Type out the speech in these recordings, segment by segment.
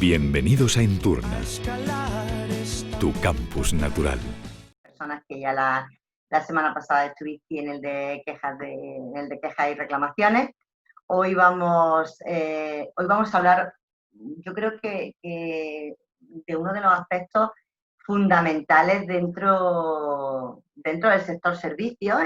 Bienvenidos a Enturnas, tu campus natural. Personas que ya la semana pasada estuviste en el de quejas y reclamaciones. Hoy vamos a hablar, yo creo que de uno de los aspectos fundamentales dentro del sector servicios,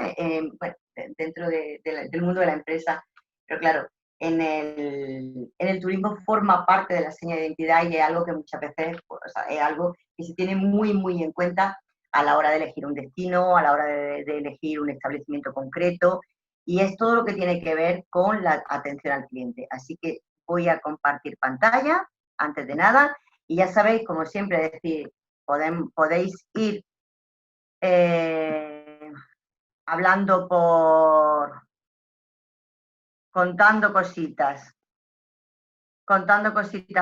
bueno, dentro del mundo de la empresa, pero claro, en el turismo forma parte de la seña de identidad y es algo que muchas veces, pues, es algo que se tiene muy, muy en cuenta a la hora de elegir un destino, a la hora de elegir un establecimiento concreto, y es todo lo que tiene que ver con la atención al cliente. Así que voy a compartir pantalla, antes de nada, y ya sabéis, como siempre, decir, podéis ir hablando contando cositas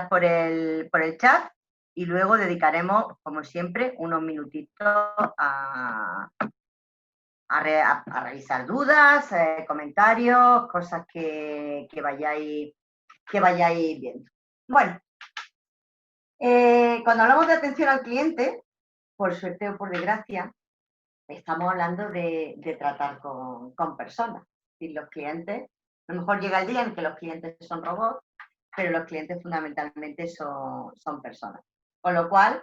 por el chat, y luego dedicaremos, como siempre, unos minutitos a revisar dudas, comentarios, cosas que vayáis viendo. Bueno, cuando hablamos de atención al cliente, por suerte o por desgracia, estamos hablando de tratar con personas. Y los clientes, a lo mejor llega el día en que los clientes son robots, pero los clientes fundamentalmente son personas. Con lo cual,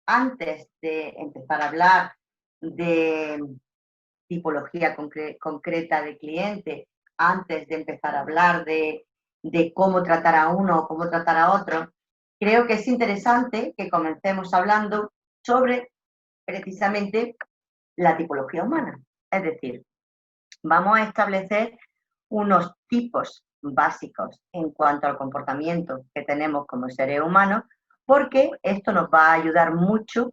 antes de empezar a hablar de tipología concreta de cliente, antes de empezar a hablar de cómo tratar a uno o cómo tratar a otro, creo que es interesante que comencemos hablando sobre precisamente la tipología humana. Es decir, vamos a establecer unos tipos básicos en cuanto al comportamiento que tenemos como seres humanos, porque esto nos va a ayudar mucho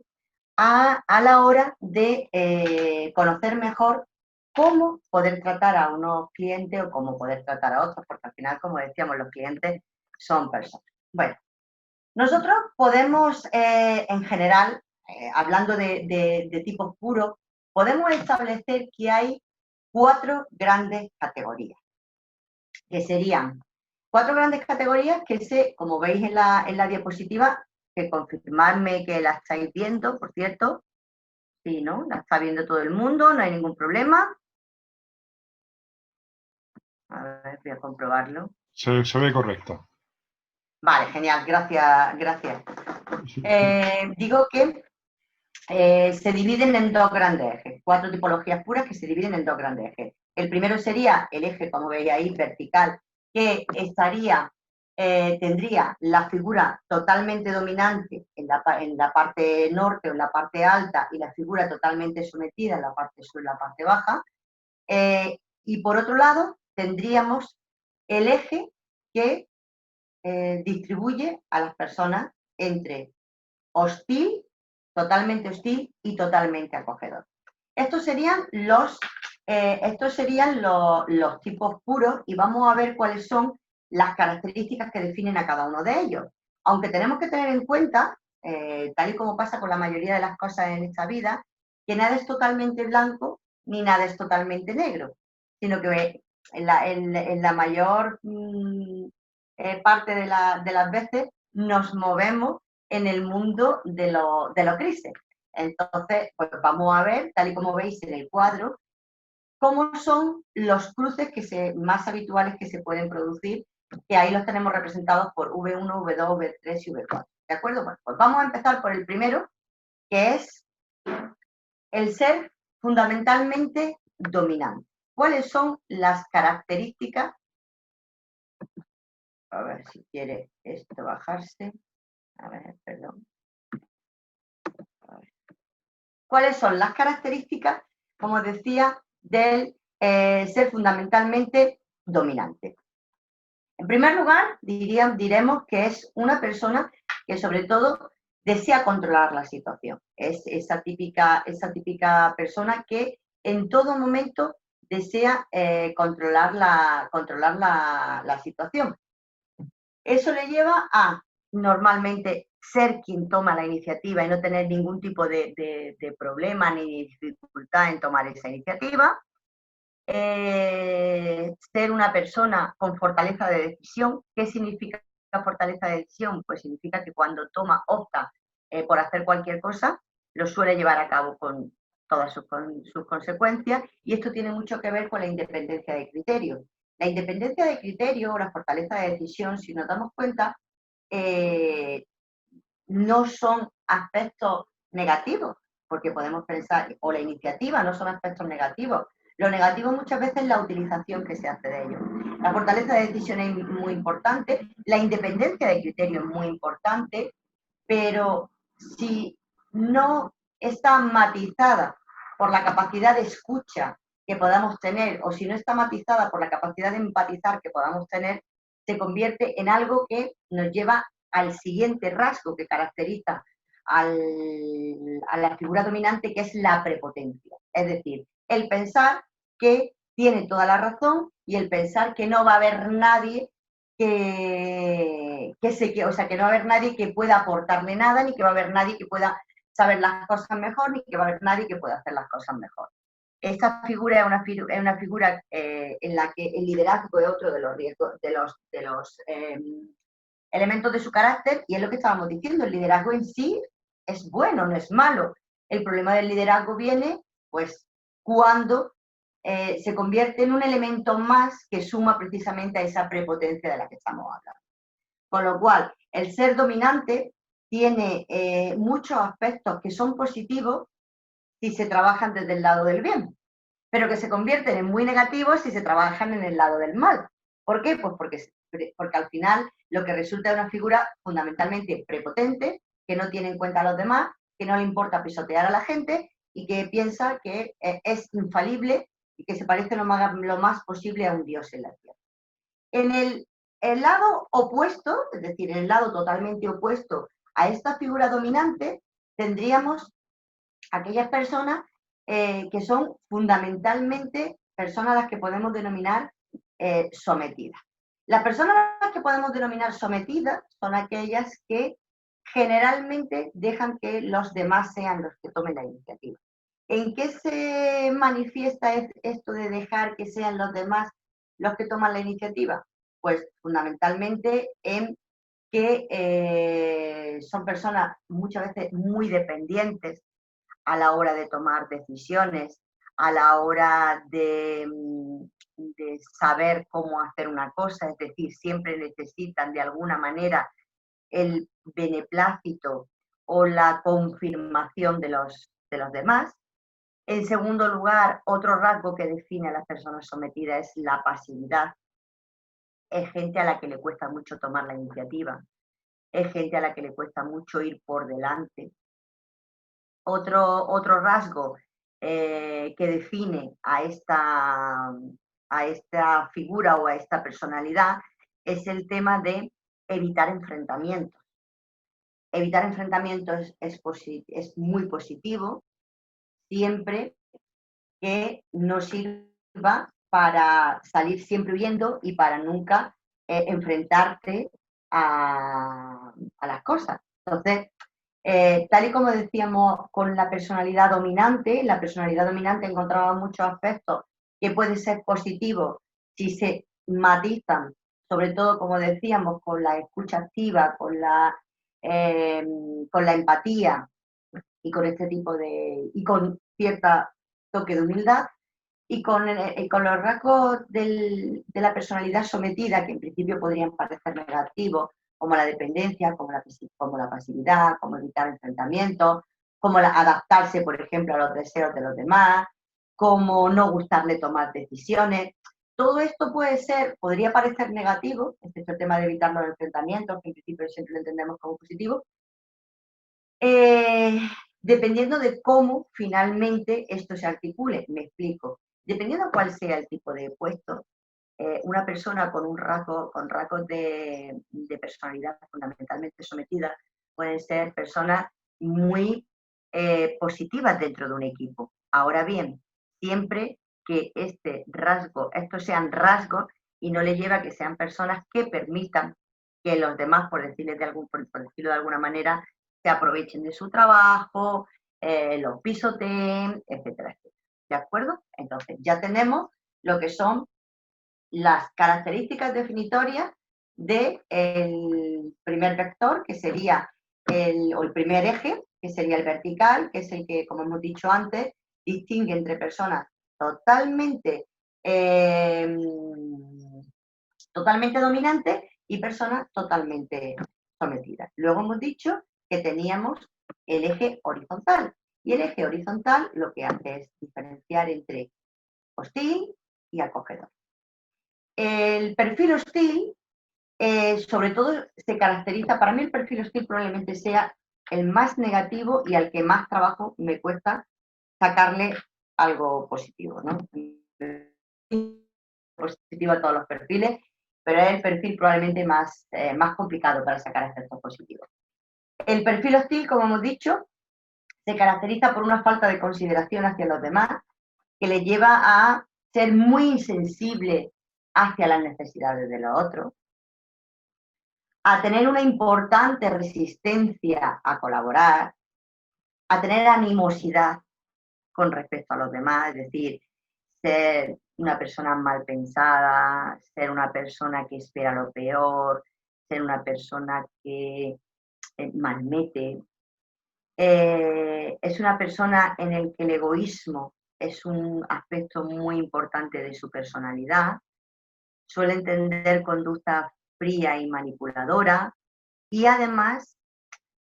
a la hora de conocer mejor cómo poder tratar a unos clientes o cómo poder tratar a otros, porque al final, como decíamos, los clientes son personas. Bueno, nosotros podemos, en general, hablando de tipos puros, podemos establecer que hay 4 grandes categorías, que serían 4 grandes categorías que como veis en la diapositiva, que confirmadme que la estáis viendo, por cierto. Sí, ¿no? La está viendo todo el mundo, no hay ningún problema. A ver, voy a comprobarlo. Se ve correcto. Vale, genial, gracias. Digo que se dividen en 2 grandes ejes, 4 tipologías puras que se dividen en 2 grandes ejes. El primero sería el eje, como veis ahí, vertical, que tendría la figura totalmente dominante en la parte norte o en la parte alta y la figura totalmente sometida en la parte sur y la parte baja. Y por otro lado, tendríamos el eje que distribuye a las personas entre hostil, totalmente hostil y totalmente acogedor. Estos serían los tipos puros, y vamos a ver cuáles son las características que definen a cada uno de ellos. Aunque tenemos que tener en cuenta, tal y como pasa con la mayoría de las cosas en esta vida, que nada es totalmente blanco ni nada es totalmente negro, sino que en la mayor parte de las veces nos movemos en el mundo de los grises. Entonces, pues vamos a ver, tal y como veis en el cuadro, cómo son los cruces más habituales que se pueden producir, que ahí los tenemos representados por V1, V2, V3 y V4. ¿De acuerdo? Bueno, pues vamos a empezar por el primero, que es el ser fundamentalmente dominante. ¿Cuáles son las características? A ver si quiere esto bajarse. A ver, perdón. A ver. ¿Cuáles son las características, como decía, del ser fundamentalmente dominante? En primer lugar, diremos que es una persona que sobre todo desea controlar la situación. Es esa típica persona que en todo momento desea controlar la situación. Eso le lleva a normalmente ser quien toma la iniciativa y no tener ningún tipo de problema ni dificultad en tomar esa iniciativa. Ser una persona con fortaleza de decisión. ¿Qué significa fortaleza de decisión? Pues significa que cuando opta por hacer cualquier cosa, lo suele llevar a cabo con todas sus consecuencias, y esto tiene mucho que ver con la independencia de criterio. La independencia de criterio o la fortaleza de decisión, si nos damos cuenta, no son aspectos negativos, porque podemos pensar, o la iniciativa no son aspectos negativos. Lo negativo muchas veces es la utilización que se hace de ellos. La fortaleza de decisión es muy importante, la independencia de criterio es muy importante, pero si no está matizada por la capacidad de escucha que podamos tener, o si no está matizada por la capacidad de empatizar que podamos tener, se convierte en algo que nos lleva al siguiente rasgo que caracteriza a la figura dominante, que es la prepotencia. Es decir, el pensar que tiene toda la razón y el pensar que no va a haber nadie que no va a haber nadie que pueda aportarle nada, ni que va a haber nadie que pueda saber las cosas mejor, ni que va a haber nadie que pueda hacer las cosas mejor. Esta figura es una figura en la que el liderazgo es otro de los riesgos, de los elementos de su carácter, y es lo que estábamos diciendo, el liderazgo en sí es bueno, no es malo. El problema del liderazgo viene, pues, cuando se convierte en un elemento más que suma precisamente a esa prepotencia de la que estamos hablando. Con lo cual, el ser dominante tiene muchos aspectos que son positivos si se trabajan desde el lado del bien, pero que se convierten en muy negativos si se trabajan en el lado del mal. ¿Por qué? Pues porque al final lo que resulta es una figura fundamentalmente prepotente, que no tiene en cuenta a los demás, que no le importa pisotear a la gente y que piensa que es infalible y que se parece lo más posible a un dios en la tierra. En el lado opuesto, es decir, en el lado totalmente opuesto a esta figura dominante, tendríamos aquellas personas que son fundamentalmente personas a las que podemos denominar sometidas. Las personas a las que podemos denominar sometidas son aquellas que generalmente dejan que los demás sean los que tomen la iniciativa. ¿En qué se manifiesta esto de dejar que sean los demás los que toman la iniciativa? Pues fundamentalmente en que son personas muchas veces muy dependientes a la hora de tomar decisiones, a la hora de saber cómo hacer una cosa, es decir, siempre necesitan de alguna manera el beneplácito o la confirmación de los demás. En segundo lugar, otro rasgo que define a las personas sometidas es la pasividad. Es gente a la que le cuesta mucho tomar la iniciativa, es gente a la que le cuesta mucho ir por delante. Otro rasgo que define a esta figura o a esta personalidad es el tema de evitar enfrentamientos. Evitar enfrentamientos es muy positivo siempre que no sirva para salir siempre huyendo y para nunca enfrentarte a las cosas. Entonces, tal y como decíamos con la personalidad dominante encontraba muchos aspectos que pueden ser positivos si se matizan, sobre todo, como decíamos, con la escucha activa, con la empatía y con este tipo y con cierta toque de humildad, y con los rasgos de la personalidad sometida, que en principio podrían parecer negativos, como la dependencia, como la pasividad, como evitar enfrentamientos, como adaptarse, por ejemplo, a los deseos de los demás, como no gustarle tomar decisiones. Todo esto podría parecer negativo, excepto el tema de evitar los enfrentamientos, que en principio siempre lo entendemos como positivo, dependiendo de cómo finalmente esto se articule. Me explico. Dependiendo cuál sea el tipo de puesto, una persona con rasgos de personalidad fundamentalmente sometida pueden ser personas muy positivas dentro de un equipo. Ahora bien, siempre que estos sean rasgos y no les lleva a que sean personas que permitan que los demás, por decirlo de alguna manera, se aprovechen de su trabajo, los pisoteen, etcétera, etcétera. ¿De acuerdo? Entonces, ya tenemos lo que son las características definitorias del primer vector, que sería el primer eje, que sería el vertical, que es el que, como hemos dicho antes, distingue entre personas totalmente, totalmente dominantes y personas totalmente sometidas. Luego hemos dicho que teníamos el eje horizontal, y el eje horizontal lo que hace es diferenciar entre hostil y acogedor. El perfil hostil, sobre todo, se caracteriza, para mí el perfil hostil probablemente sea el más negativo y al que más trabajo me cuesta sacarle algo positivo, ¿no? Positivo a todos los perfiles, pero es el perfil probablemente más complicado para sacar efectos positivos. El perfil hostil, como hemos dicho, se caracteriza por una falta de consideración hacia los demás, que le lleva a ser muy insensible hacia las necesidades de los otros, a tener una importante resistencia a colaborar, a tener animosidad con respecto a los demás, es decir, ser una persona mal pensada, ser una persona que espera lo peor, ser una persona que malmete. Es una persona en el que el egoísmo es un aspecto muy importante de su personalidad. Suele entender conducta fría y manipuladora y además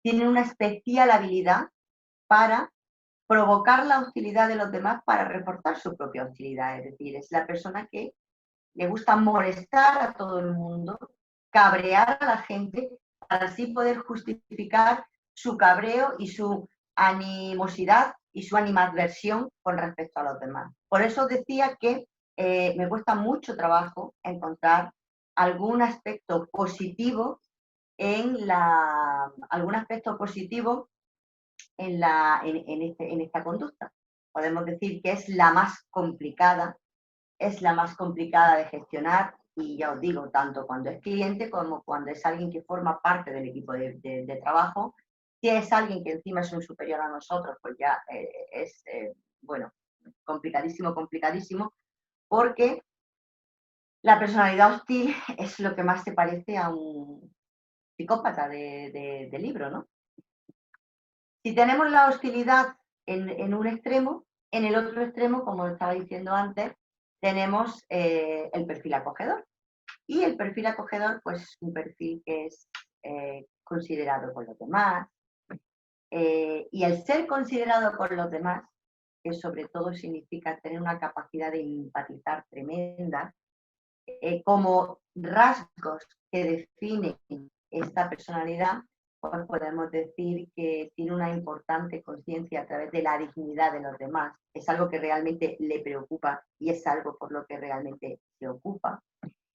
tiene una especial habilidad para provocar la hostilidad de los demás para reforzar su propia hostilidad. Es decir, es la persona que le gusta molestar a todo el mundo, cabrear a la gente para así poder justificar su cabreo y su animosidad y su animadversión con respecto a los demás. Por eso decía que me cuesta mucho trabajo encontrar algún aspecto positivo algún aspecto positivo en esta conducta. Podemos decir que es la más complicada de gestionar, y ya os digo, tanto cuando es cliente como cuando es alguien que forma parte del equipo de trabajo. Si es alguien que encima es un superior a nosotros, pues ya bueno, complicadísimo, porque la personalidad hostil es lo que más se parece a un psicópata de libro, ¿no? Si tenemos la hostilidad en un extremo, en el otro extremo, como estaba diciendo antes, tenemos el perfil acogedor. Y el perfil acogedor, pues es un perfil que es considerado por los demás. Y el ser considerado por los demás, que sobre todo significa tener una capacidad de empatizar tremenda, como rasgos que definen esta personalidad, pues podemos decir que tiene una importante conciencia a través de la dignidad de los demás. Es algo que realmente le preocupa y es algo por lo que realmente se ocupa.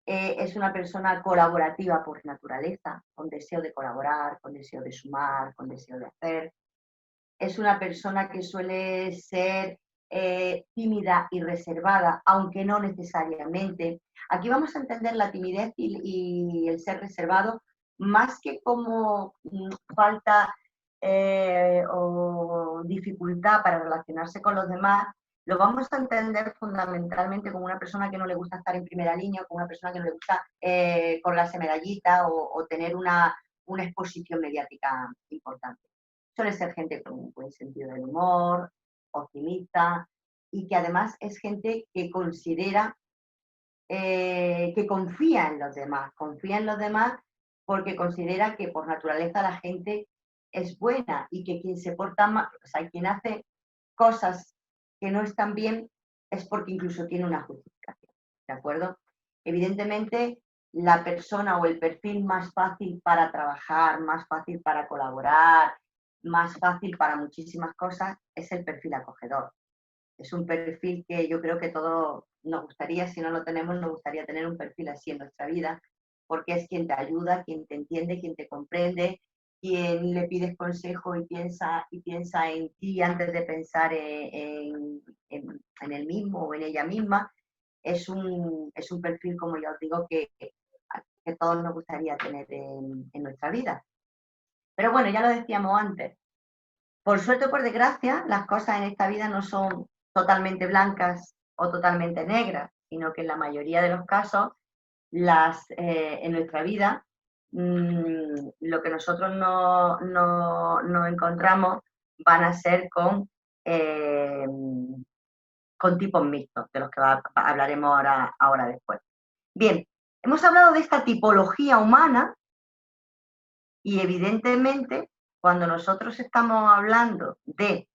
Es una persona colaborativa por naturaleza, con deseo de colaborar, con deseo de sumar, con deseo de hacer. Es una persona que suele ser tímida y reservada, aunque no necesariamente. Aquí vamos a entender la timidez y el ser reservado más que como falta o dificultad para relacionarse con los demás. Lo vamos a entender fundamentalmente como una persona que no le gusta estar en primera línea, como una persona que no le gusta colgarse medallita o tener una exposición mediática importante. Suele ser gente con un buen sentido del humor, optimista, y que además es gente que considera, que confía en los demás porque considera que por naturaleza la gente es buena y que quien se porta mal, o sea, quien hace cosas que no están bien es porque incluso tiene una justificación, ¿de acuerdo? Evidentemente, la persona o el perfil más fácil para trabajar, más fácil para colaborar, más fácil para muchísimas cosas es el perfil acogedor. Es un perfil que yo creo que todos nos gustaría, si no lo tenemos, nos gustaría tener un perfil así en nuestra vida, porque es quien te ayuda, quien te entiende, quien te comprende, quien le pides consejo y piensa en ti antes de pensar en él mismo o en ella misma. Es un perfil, como ya os digo, que todos nos gustaría tener en nuestra vida. Pero bueno, ya lo decíamos antes, por suerte o por desgracia, las cosas en esta vida no son totalmente blancas o totalmente negras, sino que en la mayoría de los casos en nuestra vida, lo que nosotros no encontramos van a ser con tipos mixtos, de los que hablaremos ahora después. Bien, hemos hablado de esta tipología humana y evidentemente cuando nosotros estamos hablando de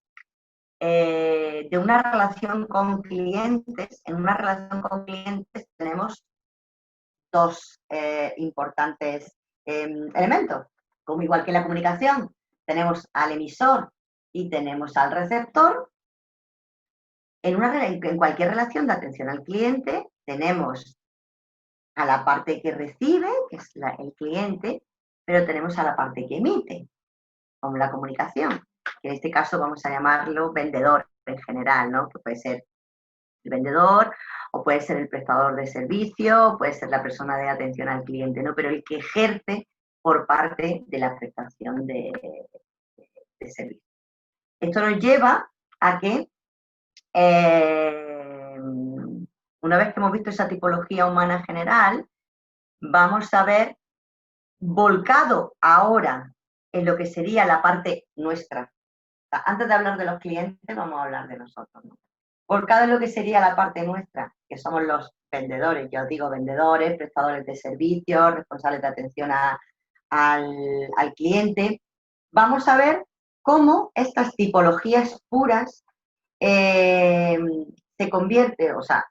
una relación con clientes, en una relación con clientes tenemos dos importantes elementos. Como igual que en la comunicación, tenemos al emisor y tenemos al receptor. En cualquier relación de atención al cliente tenemos a la parte que recibe, que es el cliente, pero tenemos a la parte que emite, como la comunicación, que en este caso vamos a llamarlo vendedor en general, ¿no? Que puede ser el vendedor o puede ser el prestador de servicio, puede ser la persona de atención al cliente, ¿no? Pero el que ejerce por parte de la prestación de servicio. Esto nos lleva a que una vez que hemos visto esa tipología humana general, vamos a ver volcado ahora en lo que sería la parte nuestra. O sea, antes de hablar de los clientes, vamos a hablar de nosotros, ¿no? Volcado en lo que sería la parte nuestra, que somos los vendedores. Yo os digo vendedores, prestadores de servicios, responsables de atención al cliente. Vamos a ver cómo estas tipologías puras se convierten, o sea,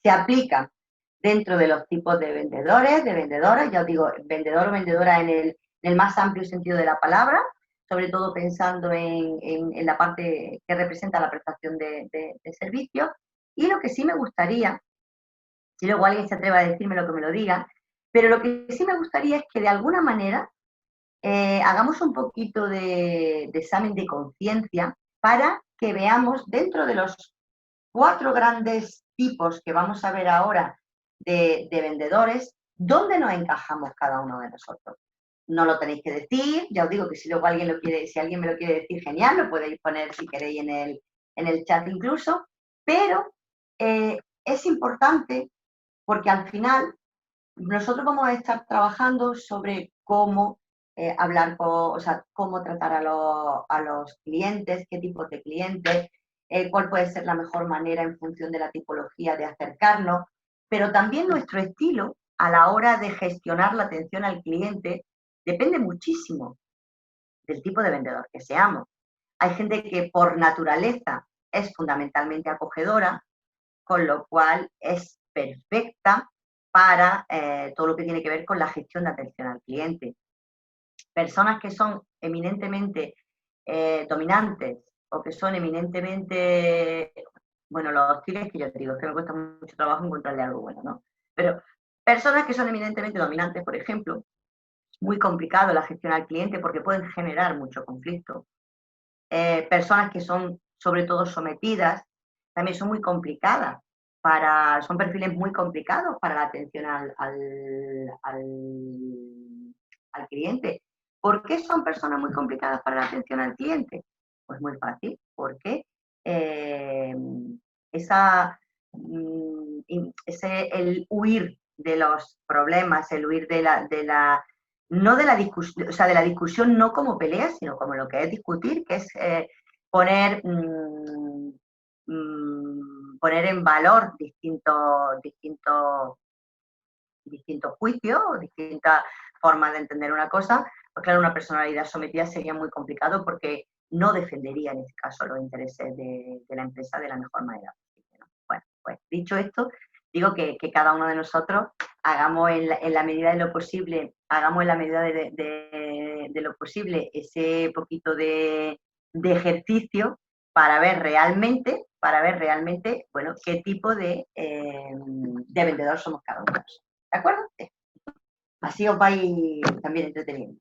se aplican dentro de los tipos de vendedores, de vendedoras. Ya os digo, vendedor o vendedora en el más amplio sentido de la palabra, sobre todo pensando en la parte que representa la prestación de servicios. Y lo que sí me gustaría, si luego alguien se atreva a decirme lo que me lo diga, pero lo que sí me gustaría es que de alguna manera hagamos un poquito de examen de conciencia para que veamos dentro de los 4 grandes tipos que vamos a ver ahora de vendedores, dónde nos encajamos cada uno de nosotros. No lo tenéis que decir, ya os digo que si luego alguien si alguien me lo quiere decir, genial, lo podéis poner si queréis en el chat incluso, pero es importante porque al final nosotros vamos a estar trabajando sobre cómo hablar o sea, cómo tratar a los clientes, qué tipos de clientes, cuál puede ser la mejor manera en función de la tipología de acercarnos, pero también nuestro estilo a la hora de gestionar la atención al cliente depende muchísimo del tipo de vendedor que seamos. Hay gente que por naturaleza es fundamentalmente acogedora, con lo cual es perfecta para todo lo que tiene que ver con la gestión de atención al cliente. Personas que son eminentemente dominantes o que son eminentemente, bueno, los hostiles, que yo te digo, es que me cuesta mucho trabajo encontrarle algo bueno, ¿no? Pero personas que son eminentemente dominantes, por ejemplo, es muy complicado la gestión al cliente porque pueden generar mucho conflicto. Personas que son sobre todo sometidas, también son muy complicadas, son perfiles muy complicados para la atención al cliente. ¿Por qué son personas muy complicadas para la atención al cliente? Pues muy fácil, porque el huir de los problemas, el huir no de la discusión, o sea, de la discusión no como pelea, sino como lo que es discutir, que es poner en valor distintos juicios o distintas formas de entender una cosa. Pues claro, una personalidad sometida sería muy complicado porque no defendería en este caso los intereses de la empresa de la mejor manera posible, ¿no? Bueno, pues dicho esto, digo que cada uno de nosotros hagamos en la medida de lo posible, de lo posible ese poquito de ejercicio para ver realmente, bueno, qué tipo de vendedor somos cada uno. ¿De acuerdo? Así os vais también entreteniendo.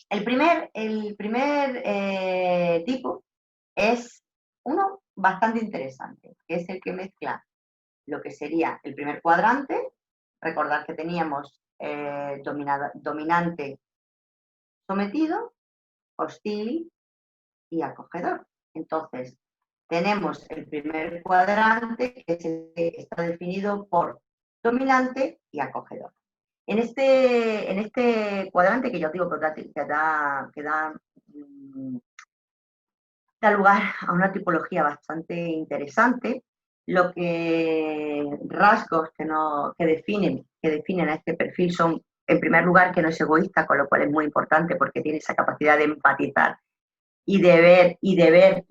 El primer tipo es uno bastante interesante, que es el que mezcla lo que sería el primer cuadrante. Recordad que teníamos dominante, sometido, hostil y acogedor. Entonces, tenemos el primer cuadrante, que está definido por dominante y acogedor. En este cuadrante que yo os digo que da lugar a una tipología bastante interesante, lo que rasgos que definen a este perfil son, en primer lugar, que no es egoísta, con lo cual es muy importante porque tiene esa capacidad de empatizar y de ver y de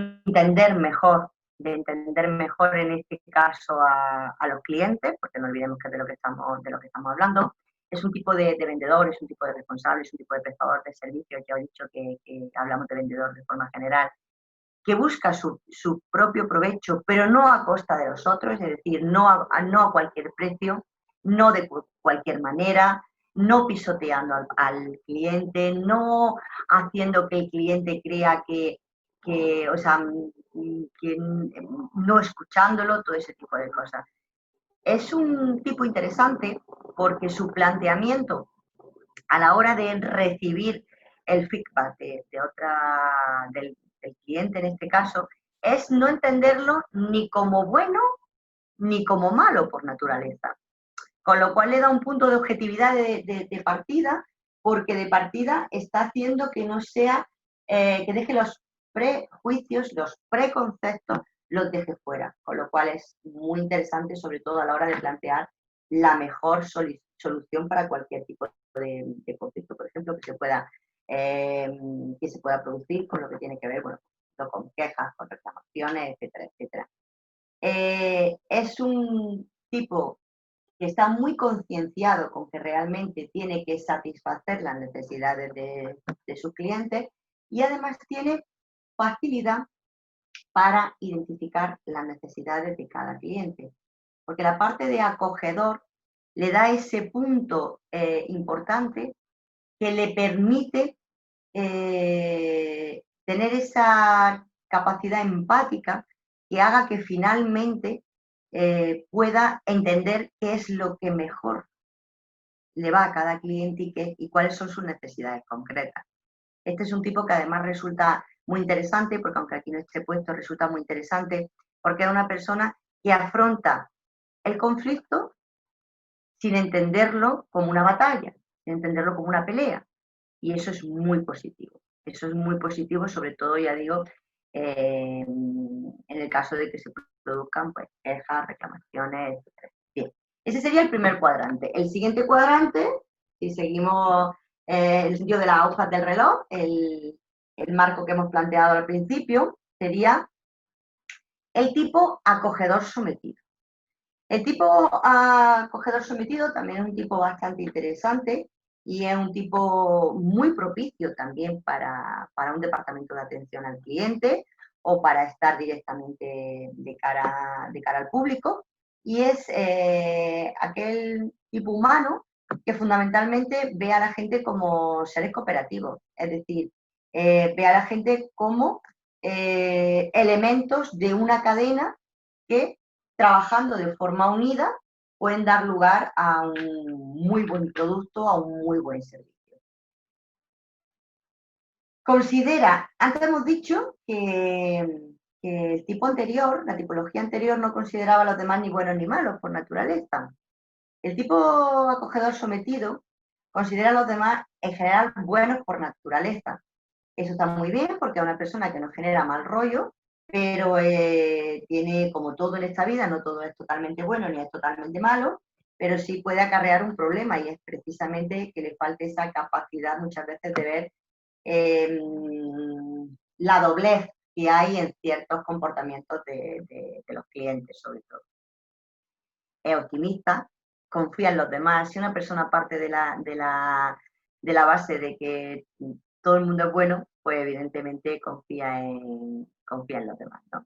entender mejor en este caso a los clientes, porque no olvidemos que es de lo que estamos hablando. Es un tipo de vendedor, es un tipo de responsable, es un tipo de prestador de servicios. Ya he dicho que hablamos de vendedor de forma general, que busca su propio provecho, pero no a costa de los otros, es decir, no a cualquier precio, no de cualquier manera, no pisoteando al cliente, no haciendo que el cliente crea o sea, que no escuchándolo, todo ese tipo de cosas. Es un tipo interesante porque su planteamiento a la hora de recibir el feedback del cliente en este caso, es no entenderlo ni como bueno ni como malo por naturaleza. Con lo cual le da un punto de objetividad de partida, porque de partida está haciendo que no sea, que deje los prejuicios, los preconceptos, los deje fuera. Con lo cual es muy interesante, sobre todo a la hora de plantear la mejor solución para cualquier tipo de conflicto, por ejemplo, que se pueda producir con lo que tiene que ver, bueno, con quejas, con reclamaciones, etcétera, etcétera. Es un tipo que está muy concienciado con que realmente tiene que satisfacer las necesidades de sus clientes y además tiene facilidad para identificar las necesidades de cada cliente. Porque la parte de acogedor le da ese punto importante que le permite tener esa capacidad empática que haga que finalmente pueda entender qué es lo que mejor le va a cada cliente y cuáles son sus necesidades concretas. Este es un tipo que además resulta muy interesante, porque aunque aquí no esté puesto, resulta muy interesante, porque es una persona que afronta el conflicto sin entenderlo como una batalla, sin entenderlo como una pelea. Y eso es muy positivo. Eso es muy positivo, sobre todo, ya digo, en el caso de que se produzcan pues, quejas, reclamaciones, etc. Bien, ese sería el primer cuadrante. El siguiente cuadrante, si seguimos el sentido de las hojas del reloj, el marco que hemos planteado al principio, sería el tipo acogedor sometido. El tipo acogedor sometido también es un tipo bastante interesante y es un tipo muy propicio también para un departamento de atención al cliente o para estar directamente de cara al público. Y es aquel tipo humano que fundamentalmente ve a la gente como seres cooperativos, es decir, ve a la gente como elementos de una cadena que, trabajando de forma unida, pueden dar lugar a un muy buen producto, a un muy buen servicio. Antes hemos dicho que el tipo anterior, la tipología anterior, no consideraba a los demás ni buenos ni malos por naturaleza. El tipo acogedor sometido considera a los demás en general buenos por naturaleza. Eso está muy bien porque es una persona que no genera mal rollo, pero tiene, como todo en esta vida, no todo es totalmente bueno ni es totalmente malo, pero sí puede acarrear un problema y es precisamente que le falte esa capacidad muchas veces de ver la doblez que hay en ciertos comportamientos de los clientes, sobre todo. Es optimista, confía en los demás. Si una persona parte de la base de que todo el mundo es bueno, pues evidentemente confía en los demás, ¿no?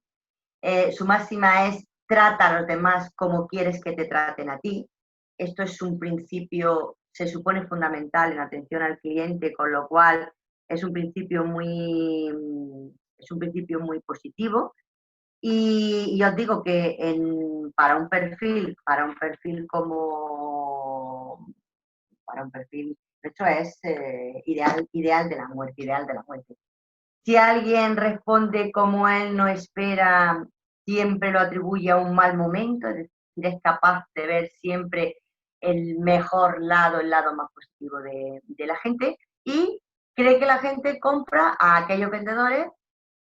Su máxima es: trata a los demás como quieres que te traten a ti. Esto es un principio, se supone, fundamental en atención al cliente, con lo cual es un principio muy positivo. Y os digo que para un perfil como para un perfil, de hecho es ideal de la muerte. Si alguien responde como él no espera siempre lo atribuye a un mal momento, es decir, es capaz de ver siempre el mejor lado, el lado más positivo de la gente, y cree que la gente compra a aquellos vendedores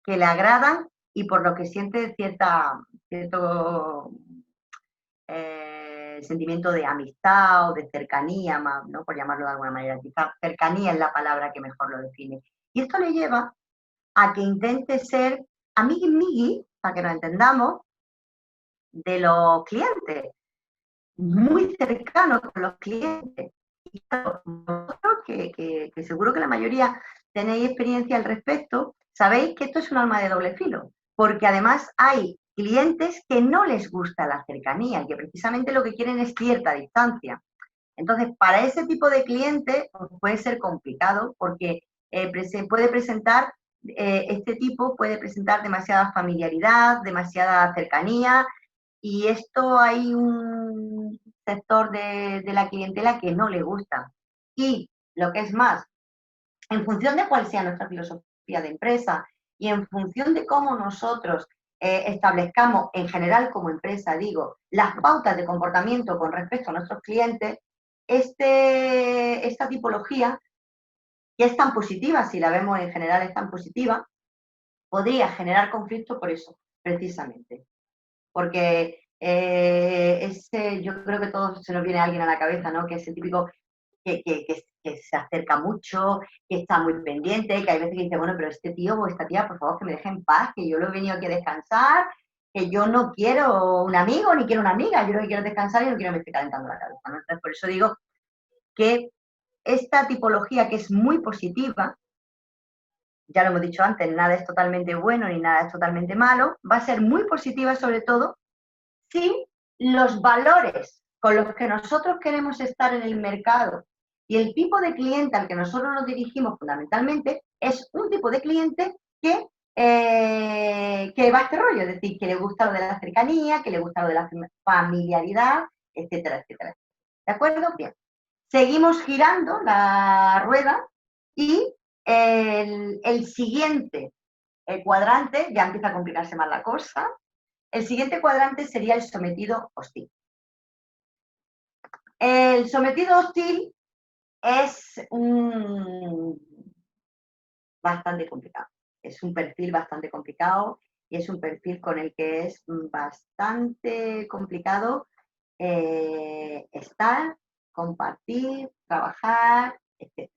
que le agradan y por lo que siente cierto sentimiento de amistad o de cercanía, más, ¿no? Por llamarlo de alguna manera. Quizás cercanía es la palabra que mejor lo define. Y esto le lleva a que intente ser amigui-migui, para que nos entendamos, de los clientes, muy cercano con los clientes. Y claro, vosotros, que seguro que la mayoría tenéis experiencia al respecto, sabéis que esto es un arma de doble filo, porque además hay clientes que no les gusta la cercanía y que precisamente lo que quieren es cierta distancia. Entonces, para ese tipo de clientes pues, puede ser complicado porque puede presentar, este tipo puede presentar demasiada familiaridad, demasiada cercanía, y esto hay un sector de la clientela que no le gusta. Y lo que es más, en función de cuál sea nuestra filosofía de empresa y en función de cómo nosotros establezcamos en general como empresa, digo, las pautas de comportamiento con respecto a nuestros clientes, esta tipología, que es tan positiva, si la vemos en general es tan positiva, podría generar conflicto por eso, precisamente. Porque yo creo que todos se nos viene alguien a la cabeza, ¿no? Que es el típico que se acerca mucho, que está muy pendiente, que hay veces que dice, bueno, pero este tío o esta tía, por favor, que me deje en paz, que yo lo he venido aquí a descansar, que yo no quiero un amigo ni quiero una amiga, yo lo que quiero es descansar y no quiero que me esté calentando la cabeza, ¿no? Entonces, por eso digo que esta tipología que es muy positiva, ya lo hemos dicho antes, nada es totalmente bueno ni nada es totalmente malo, va a ser muy positiva sobre todo si los valores con los que nosotros queremos estar en el mercado y el tipo de cliente al que nosotros nos dirigimos fundamentalmente es un tipo de cliente que va a este rollo, es decir, que le gusta lo de la cercanía, que le gusta lo de la familiaridad, etcétera, etcétera. ¿De acuerdo? Bien. Seguimos girando la rueda y el siguiente cuadrante, ya empieza a complicarse más la cosa, el siguiente cuadrante sería el sometido hostil. El sometido hostil es bastante complicado. Es un perfil bastante complicado y es un perfil con el que es bastante complicado estar, compartir, trabajar, etc.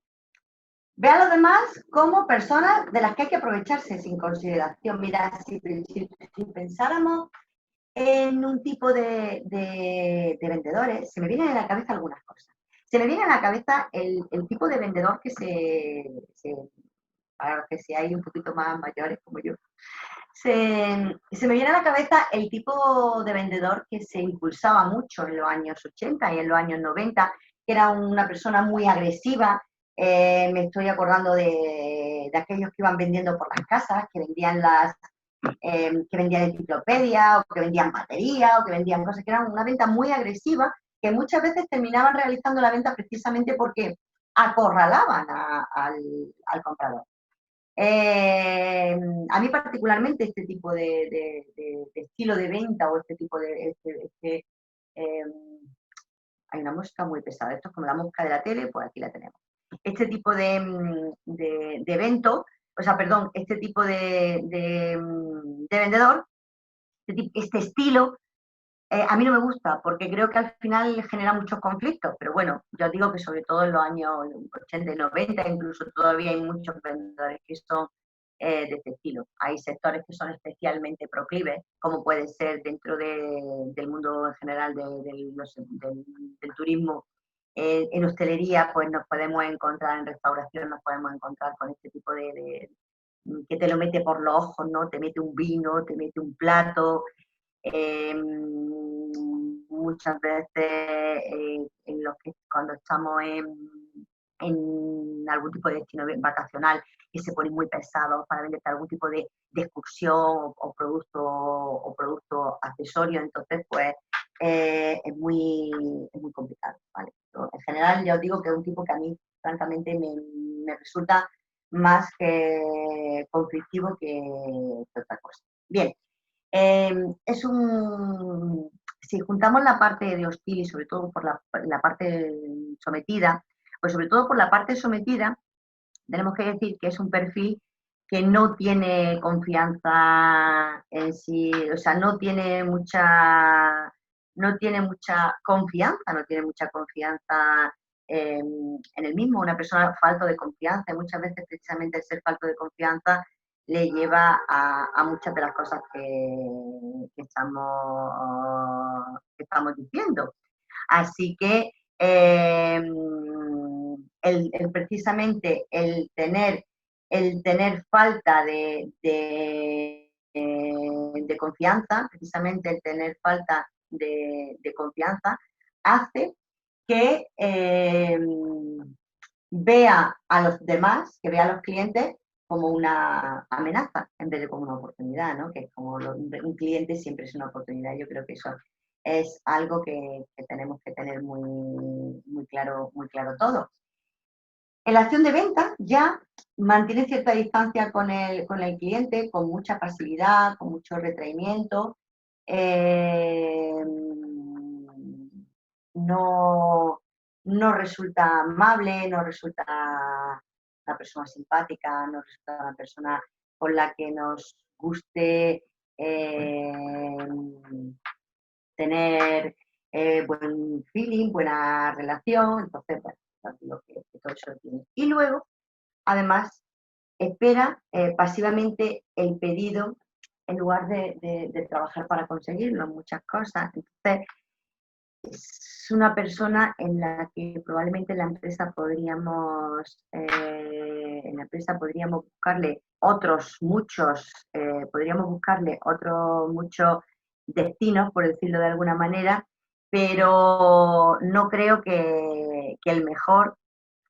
Ve a los demás como personas de las que hay que aprovecharse sin consideración. Mira, si pensáramos en un tipo de vendedores, se me vienen a la cabeza algunas cosas. Se me viene a la cabeza el tipo de vendedor que para los que seáis un poquito más mayores como yo, se me viene a la cabeza el tipo de vendedor que se impulsaba mucho en los años 80 y en los años 90, que era una persona muy agresiva. Me estoy acordando de aquellos que iban vendiendo por las casas, que vendían enciclopedias, o que vendían baterías, o que vendían cosas que eran una venta muy agresiva, que muchas veces terminaban realizando la venta precisamente porque acorralaban al comprador. A mí particularmente este tipo de estilo de venta o este tipo eh, hay una música muy pesada, esto es como la música de la tele, pues aquí la tenemos. Este tipo de evento, o sea, perdón, este tipo de vendedor, este estilo, a mí no me gusta porque creo que al final genera muchos conflictos, pero bueno, yo digo que sobre todo en los años 80 y 90, incluso todavía hay muchos vendedores que son de este estilo. Hay sectores que son especialmente proclives, como puede ser dentro del mundo en general del turismo. En hostelería, pues nos podemos encontrar, en restauración nos podemos encontrar con este tipo que te lo mete por los ojos, ¿no? Te mete un vino, te mete un plato, muchas veces cuando estamos en algún tipo de destino vacacional que se ponen muy pesados para venderte algún tipo de excursión o producto accesorio, entonces pues es muy complicado, ¿vale? En general ya os digo que es un tipo que a mí francamente me resulta más que conflictivo que otra cosa. Bien, Si juntamos la parte de hostil y sobre todo por la parte sometida, pues sobre todo por la parte sometida, tenemos que decir que es un perfil que no tiene confianza en sí, o sea, no tiene mucha confianza en el mismo, una persona falto de confianza, y muchas veces precisamente el ser falto de confianza le lleva a muchas de las cosas que estamos diciendo. Así que precisamente el tener falta de confianza, precisamente el tener falta de confianza, hace que vea a los demás, que vea a los clientes como una amenaza en vez de como una oportunidad, ¿no? Que es como un cliente siempre es una oportunidad. Yo creo que eso es algo que tenemos que tener muy claro todo. En la acción de venta ya mantiene cierta distancia con el cliente, con mucha pasividad, con mucho retraimiento. No resulta amable, no resulta una persona simpática, no resulta una persona con la que nos guste tener buen feeling, buena relación. Entonces, bueno, digo que todo eso lo tiene. Y luego, además, espera pasivamente el pedido en lugar de trabajar para conseguirlo en muchas cosas. Entonces, es una persona en la que probablemente en la empresa podríamos buscarle otros muchos destinos, por decirlo de alguna manera, pero no creo que el mejor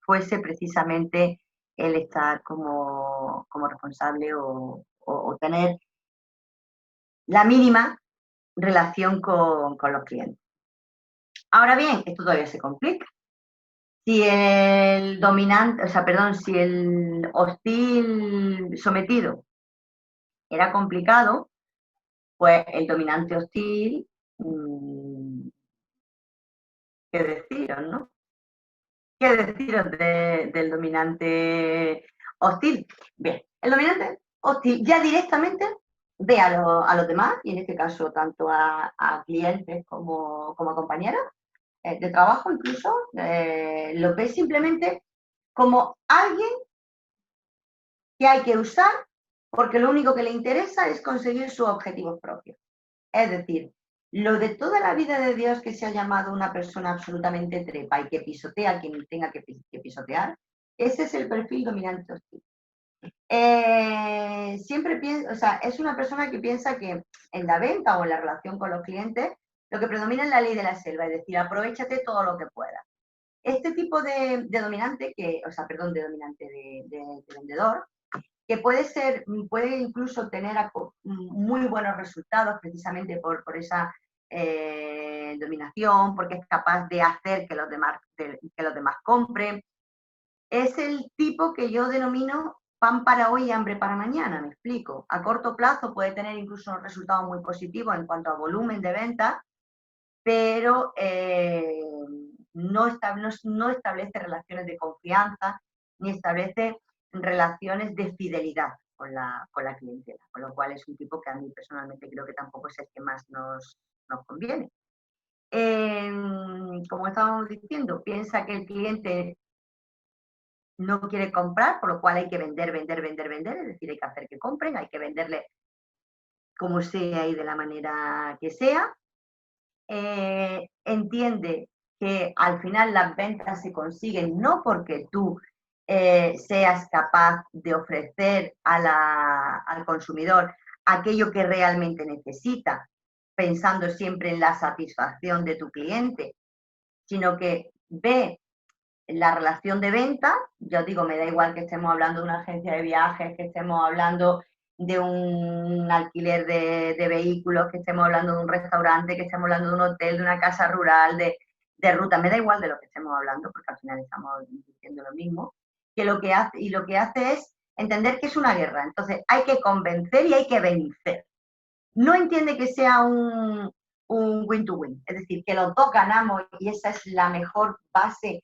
fuese precisamente el estar como responsable o tener la mínima relación con los clientes. Ahora bien, esto todavía se complica. Si el hostil sometido era complicado, pues el dominante hostil, ¿qué deciros, no? ¿Qué deciros del dominante hostil? Bien, el dominante hostil ya directamente ve a los demás, y en este caso tanto a clientes como a compañeros de trabajo incluso, lo ve simplemente como alguien que hay que usar porque lo único que le interesa es conseguir sus objetivos propios. Es decir, lo de toda la vida de Dios que se ha llamado una persona absolutamente trepa y que pisotea a quien tenga que pisotear, ese es el perfil dominante hostil. Siempre piensa, o sea, es una persona que piensa que en la venta o en la relación con los clientes lo que predomina es la ley de la selva, es decir, aprovéchate todo lo que puedas. Este tipo de dominante, de vendedor, que puede incluso tener muy buenos resultados precisamente por esa dominación, porque es capaz de hacer que los demás compren. Es el tipo que yo denomino pan para hoy y hambre para mañana, me explico. A corto plazo puede tener incluso resultados muy positivos en cuanto a volumen de venta, pero no establece relaciones de confianza ni establece relaciones de fidelidad con la clientela, con lo cual es un tipo que a mí personalmente creo que tampoco es el que más nos conviene. Como estábamos diciendo, piensa que el cliente no quiere comprar, por lo cual hay que vender, es decir, hay que hacer que compren, hay que venderle como sea y de la manera que sea. Entiende que al final las ventas se consiguen no porque tú seas capaz de ofrecer al consumidor aquello que realmente necesita, pensando siempre en la satisfacción de tu cliente, sino que ve la relación de venta. Yo digo, me da igual que estemos hablando de una agencia de viajes, que estemos hablando de un alquiler de vehículos, que estemos hablando de un restaurante, que estemos hablando de un hotel, de una casa rural, de ruta, me da igual de lo que estemos hablando, porque al final estamos diciendo lo mismo, que lo que hace es entender que es una guerra. Entonces hay que convencer y hay que vencer. no entiende que sea un win-to-win, es decir, que los dos ganamos y esa es la mejor base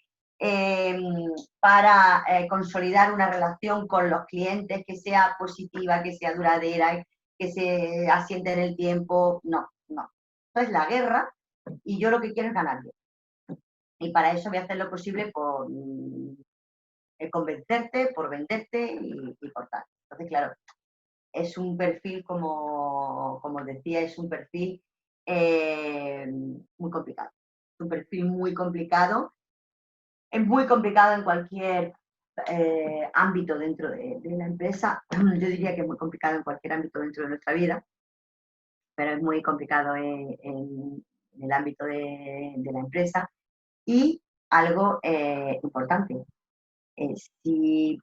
para consolidar una relación con los clientes, que sea positiva, que sea duradera, que se asiente en el tiempo. No, no. Esto es la guerra y yo lo que quiero es ganar yo. Y para eso voy a hacer lo posible por convencerte, por venderte y por tal. Entonces, claro, es un perfil, como os decía, es un perfil muy complicado. Es un perfil muy complicado. Es muy complicado en cualquier ámbito dentro de la empresa. Yo diría que es muy complicado en cualquier ámbito dentro de nuestra vida, pero es muy complicado en el ámbito de la empresa. Y algo importante, si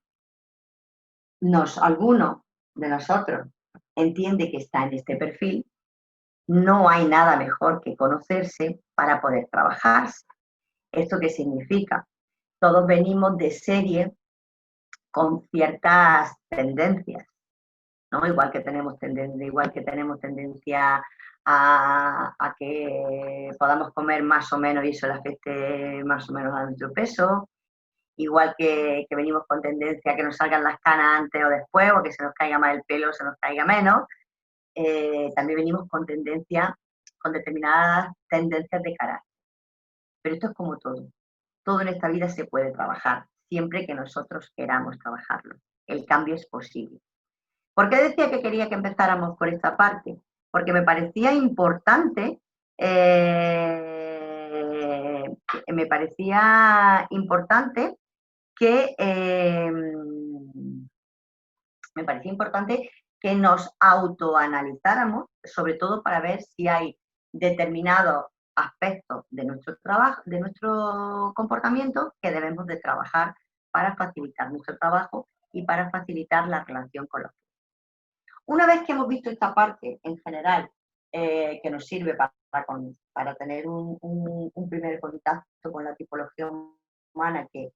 alguno de nosotros entiende que está en este perfil, no hay nada mejor que conocerse para poder trabajar. ¿Esto qué significa? Todos venimos de serie con ciertas tendencias, ¿no? Igual que tenemos tendencia a que podamos comer más o menos y eso le afecte más o menos a nuestro peso, igual que venimos con tendencia a que nos salgan las canas antes o después, o que se nos caiga más el pelo o se nos caiga menos. También venimos con determinadas tendencias de carácter. Pero esto es como todo. Todo en esta vida se puede trabajar, siempre que nosotros queramos trabajarlo. El cambio es posible. ¿Por qué decía que quería que empezáramos por esta parte? Porque me parecía importante, que nos autoanalizáramos, sobre todo para ver si hay determinados aspectos de nuestro trabajo, de nuestro comportamiento, que debemos de trabajar para facilitar nuestro trabajo y para facilitar la relación con los clientes. Una vez que hemos visto esta parte en general, que nos sirve para tener un primer contacto con la tipología humana, que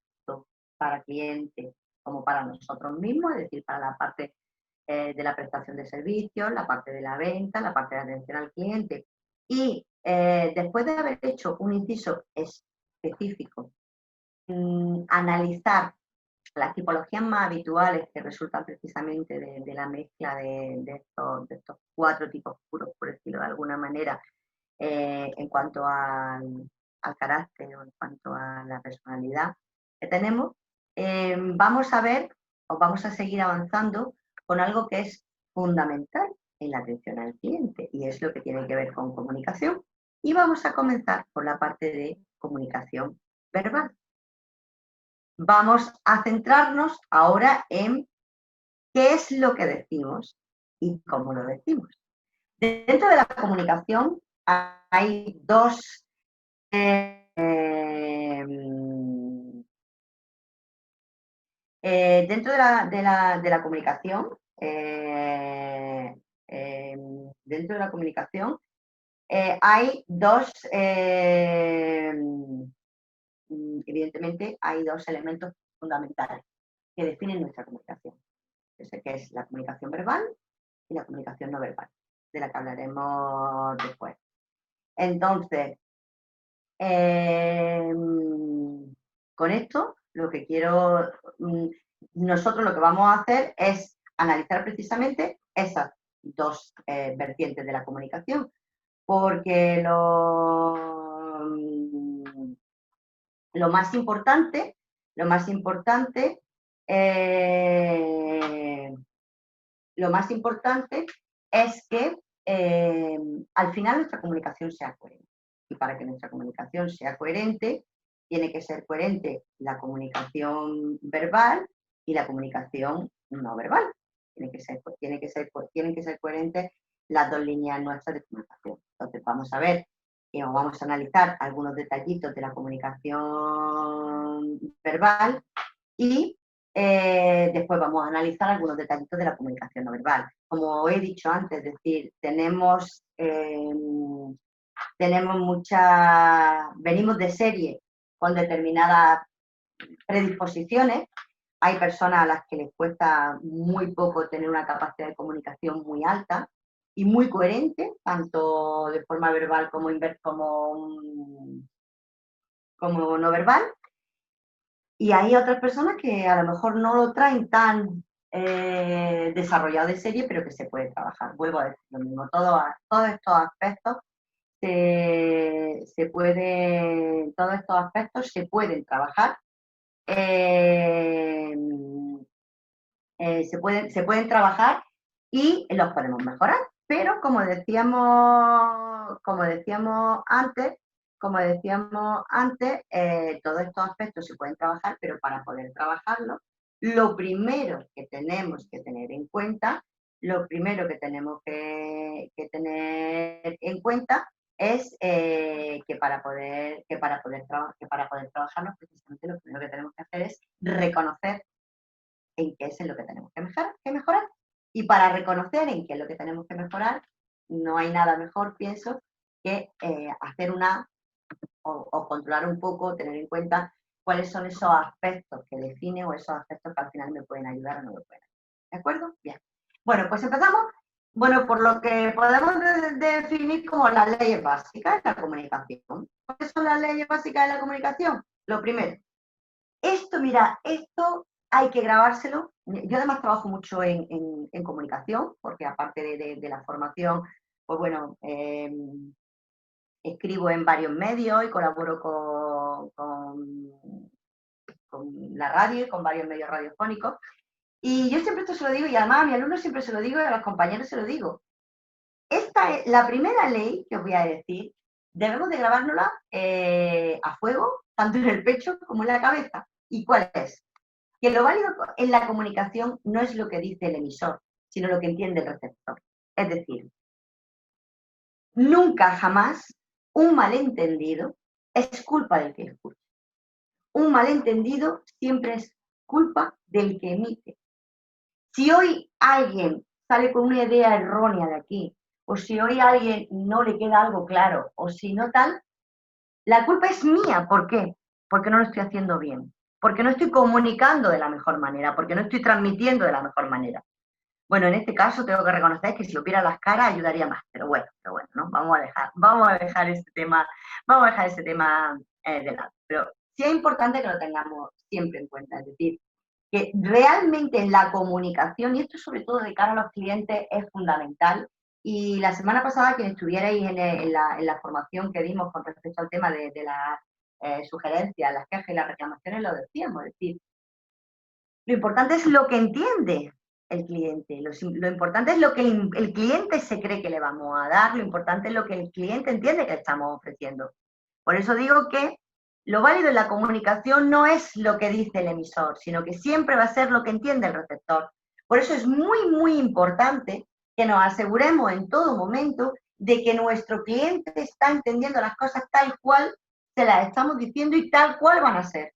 para clientes como para nosotros mismos, es decir, para la parte de la prestación de servicios, la parte de la venta, la parte de atención al cliente. Y después de haber hecho un inciso específico, analizar las tipologías más habituales que resultan precisamente de la mezcla de estos 4 tipos puros, por decirlo de alguna manera, en cuanto al carácter o en cuanto a la personalidad que tenemos, vamos a ver o vamos a seguir avanzando con algo que es fundamental en la atención al cliente y es lo que tiene que ver con comunicación. Y vamos a comenzar por la parte de comunicación verbal. Vamos a centrarnos ahora en qué es lo que decimos y cómo lo decimos. Dentro de la comunicación hay dos dentro de la comunicación, hay dos, evidentemente, hay dos elementos fundamentales que definen nuestra comunicación, que es la comunicación verbal y la comunicación no verbal, de la que hablaremos después. Entonces, con esto, nosotros lo que vamos a hacer es analizar precisamente esas dos vertientes de la comunicación, porque lo más importante es que al final nuestra comunicación sea coherente. Y para que nuestra comunicación sea coherente, tiene que ser coherente la comunicación verbal y la comunicación no verbal. Tienen que ser coherentes las dos líneas nuestras de comunicación. Entonces vamos a ver vamos a analizar algunos detallitos de la comunicación verbal y después vamos a analizar algunos detallitos de la comunicación no verbal. Como he dicho antes, es decir, venimos de serie con determinadas predisposiciones. Hay personas a las que les cuesta muy poco tener una capacidad de comunicación muy alta y muy coherente, tanto de forma verbal como no verbal. Y hay otras personas que a lo mejor no lo traen tan desarrollado de serie, pero que se puede trabajar. Vuelvo a decir lo mismo, todos estos aspectos todos estos aspectos se pueden trabajar. Se pueden trabajar y los podemos mejorar, pero como decíamos antes, todos estos aspectos se pueden trabajar, pero para poder trabajarlos, lo primero que tenemos que tener en cuenta, es que para poder trabajarlos, precisamente lo primero que tenemos que hacer es reconocer en qué es en lo que tenemos que mejorar. Y para reconocer en qué es lo que tenemos que mejorar, no hay nada mejor, pienso, que hacer o controlar un poco, tener en cuenta cuáles son esos aspectos que definen o esos aspectos que al final me pueden ayudar o no me pueden ayudar. ¿De acuerdo? Bien. Bueno, pues empezamos. Bueno, por lo que podemos definir como las leyes básicas de la comunicación. ¿Cuáles son las leyes básicas de la comunicación? Lo primero. Esto hay que grabárselo. Yo además trabajo mucho en comunicación, porque aparte de la formación, pues bueno, escribo en varios medios y colaboro con la radio y con varios medios radiofónicos. Y yo siempre esto se lo digo, y además a mis alumnos siempre se lo digo y a los compañeros se lo digo. Esta es la primera ley que os voy a decir, debemos de grabárnosla a fuego, tanto en el pecho como en la cabeza. ¿Y cuál es? Que lo válido en la comunicación no es lo que dice el emisor, sino lo que entiende el receptor. Es decir, nunca jamás un malentendido es culpa del que escucha. Un malentendido siempre es culpa del que emite. Si hoy alguien sale con una idea errónea de aquí, o si hoy a alguien no le queda algo claro, o si no tal, la culpa es mía. ¿Por qué? Porque no lo estoy haciendo bien, porque no estoy comunicando de la mejor manera, porque no estoy transmitiendo de la mejor manera. Bueno, en este caso tengo que reconocer que si lo viera las caras ayudaría más, pero bueno, ¿no? Vamos a dejar ese tema de lado. Pero sí es importante que lo tengamos siempre en cuenta, es decir, que realmente en la comunicación, y esto sobre todo de cara a los clientes, es fundamental. Y la semana pasada, quien estuvierais en la formación que dimos con respecto al tema de las sugerencias, las quejas y las reclamaciones, lo decíamos, es decir, lo importante es lo que entiende el cliente, lo importante es lo que el cliente se cree que le vamos a dar, lo importante es lo que el cliente entiende que le estamos ofreciendo. Por eso digo que lo válido en la comunicación no es lo que dice el emisor, sino que siempre va a ser lo que entiende el receptor. Por eso es muy, muy importante que nos aseguremos en todo momento de que nuestro cliente está entendiendo las cosas tal cual se las estamos diciendo y tal cual van a ser.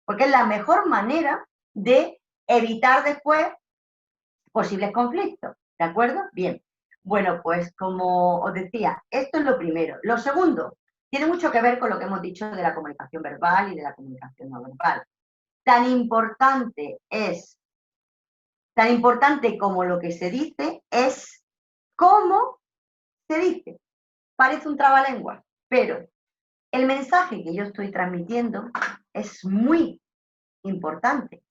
Porque es la mejor manera de evitar después posibles conflictos. ¿De acuerdo? Bien. Bueno, pues como os decía, esto es lo primero. Lo segundo, tiene mucho que ver con lo que hemos dicho de la comunicación verbal y de la comunicación no verbal. Tan importante como lo que se dice es cómo se dice. Parece un trabalengua, pero el mensaje que yo estoy transmitiendo es muy importante.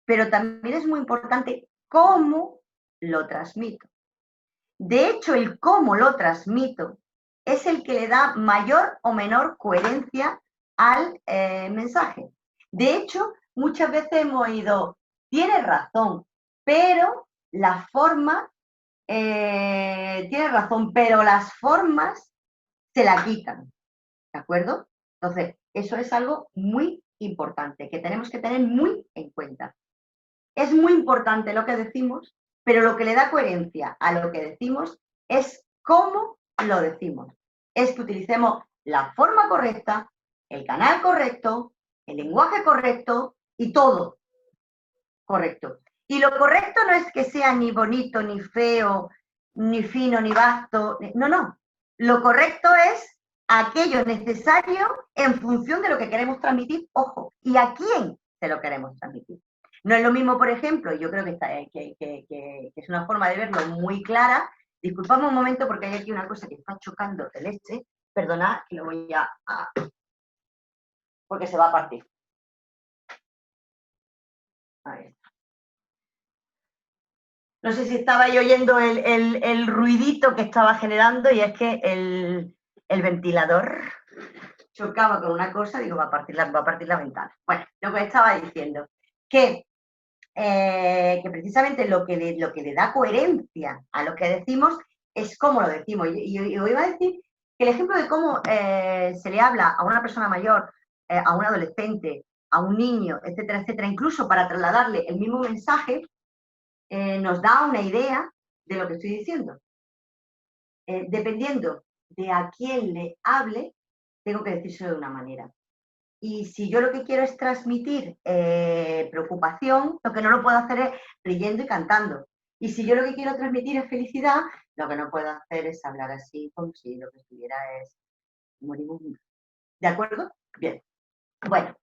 Pero también es muy importante cómo lo transmito. De hecho, el cómo lo transmito es el que le da mayor o menor coherencia al mensaje. De hecho, muchas veces hemos oído, tienes razón, pero la forma, tienes razón, pero las formas se la quitan. ¿De acuerdo? Entonces, eso es algo muy importante que tenemos que tener muy en cuenta. Es muy importante lo que decimos, pero lo que le da coherencia a lo que decimos es cómo lo decimos. Es que utilicemos la forma correcta, el canal correcto, el lenguaje correcto y todo correcto. Y lo correcto no es que sea ni bonito, ni feo, ni fino, ni vasto. No, no. Lo correcto es aquello necesario en función de lo que queremos transmitir, ojo, y a quién se lo queremos transmitir. No es lo mismo, por ejemplo, yo creo que es una forma de verlo muy clara, Disculpadme un momento porque hay aquí una cosa que está chocando el este. Perdonad, que lo voy a... porque se va a partir. Ahí está. No sé si estabais oyendo el ruidito que estaba generando, y es que el ventilador chocaba con una cosa, digo, va a partir la ventana. Bueno, lo que estaba diciendo, que precisamente lo que le da coherencia a lo que decimos es cómo lo decimos. Y os iba a decir que el ejemplo de cómo se le habla a una persona mayor, a un adolescente, a un niño, etcétera, etcétera, incluso para trasladarle el mismo mensaje, nos da una idea de lo que estoy diciendo. Dependiendo de a quién le hable, tengo que decírselo de una manera. Y si yo lo que quiero es transmitir preocupación, lo que no lo puedo hacer es riendo y cantando. Y si yo lo que quiero transmitir es felicidad, lo que no puedo hacer es hablar así como si lo que estuviera es moribundo. ¿De acuerdo? Bien. Bueno,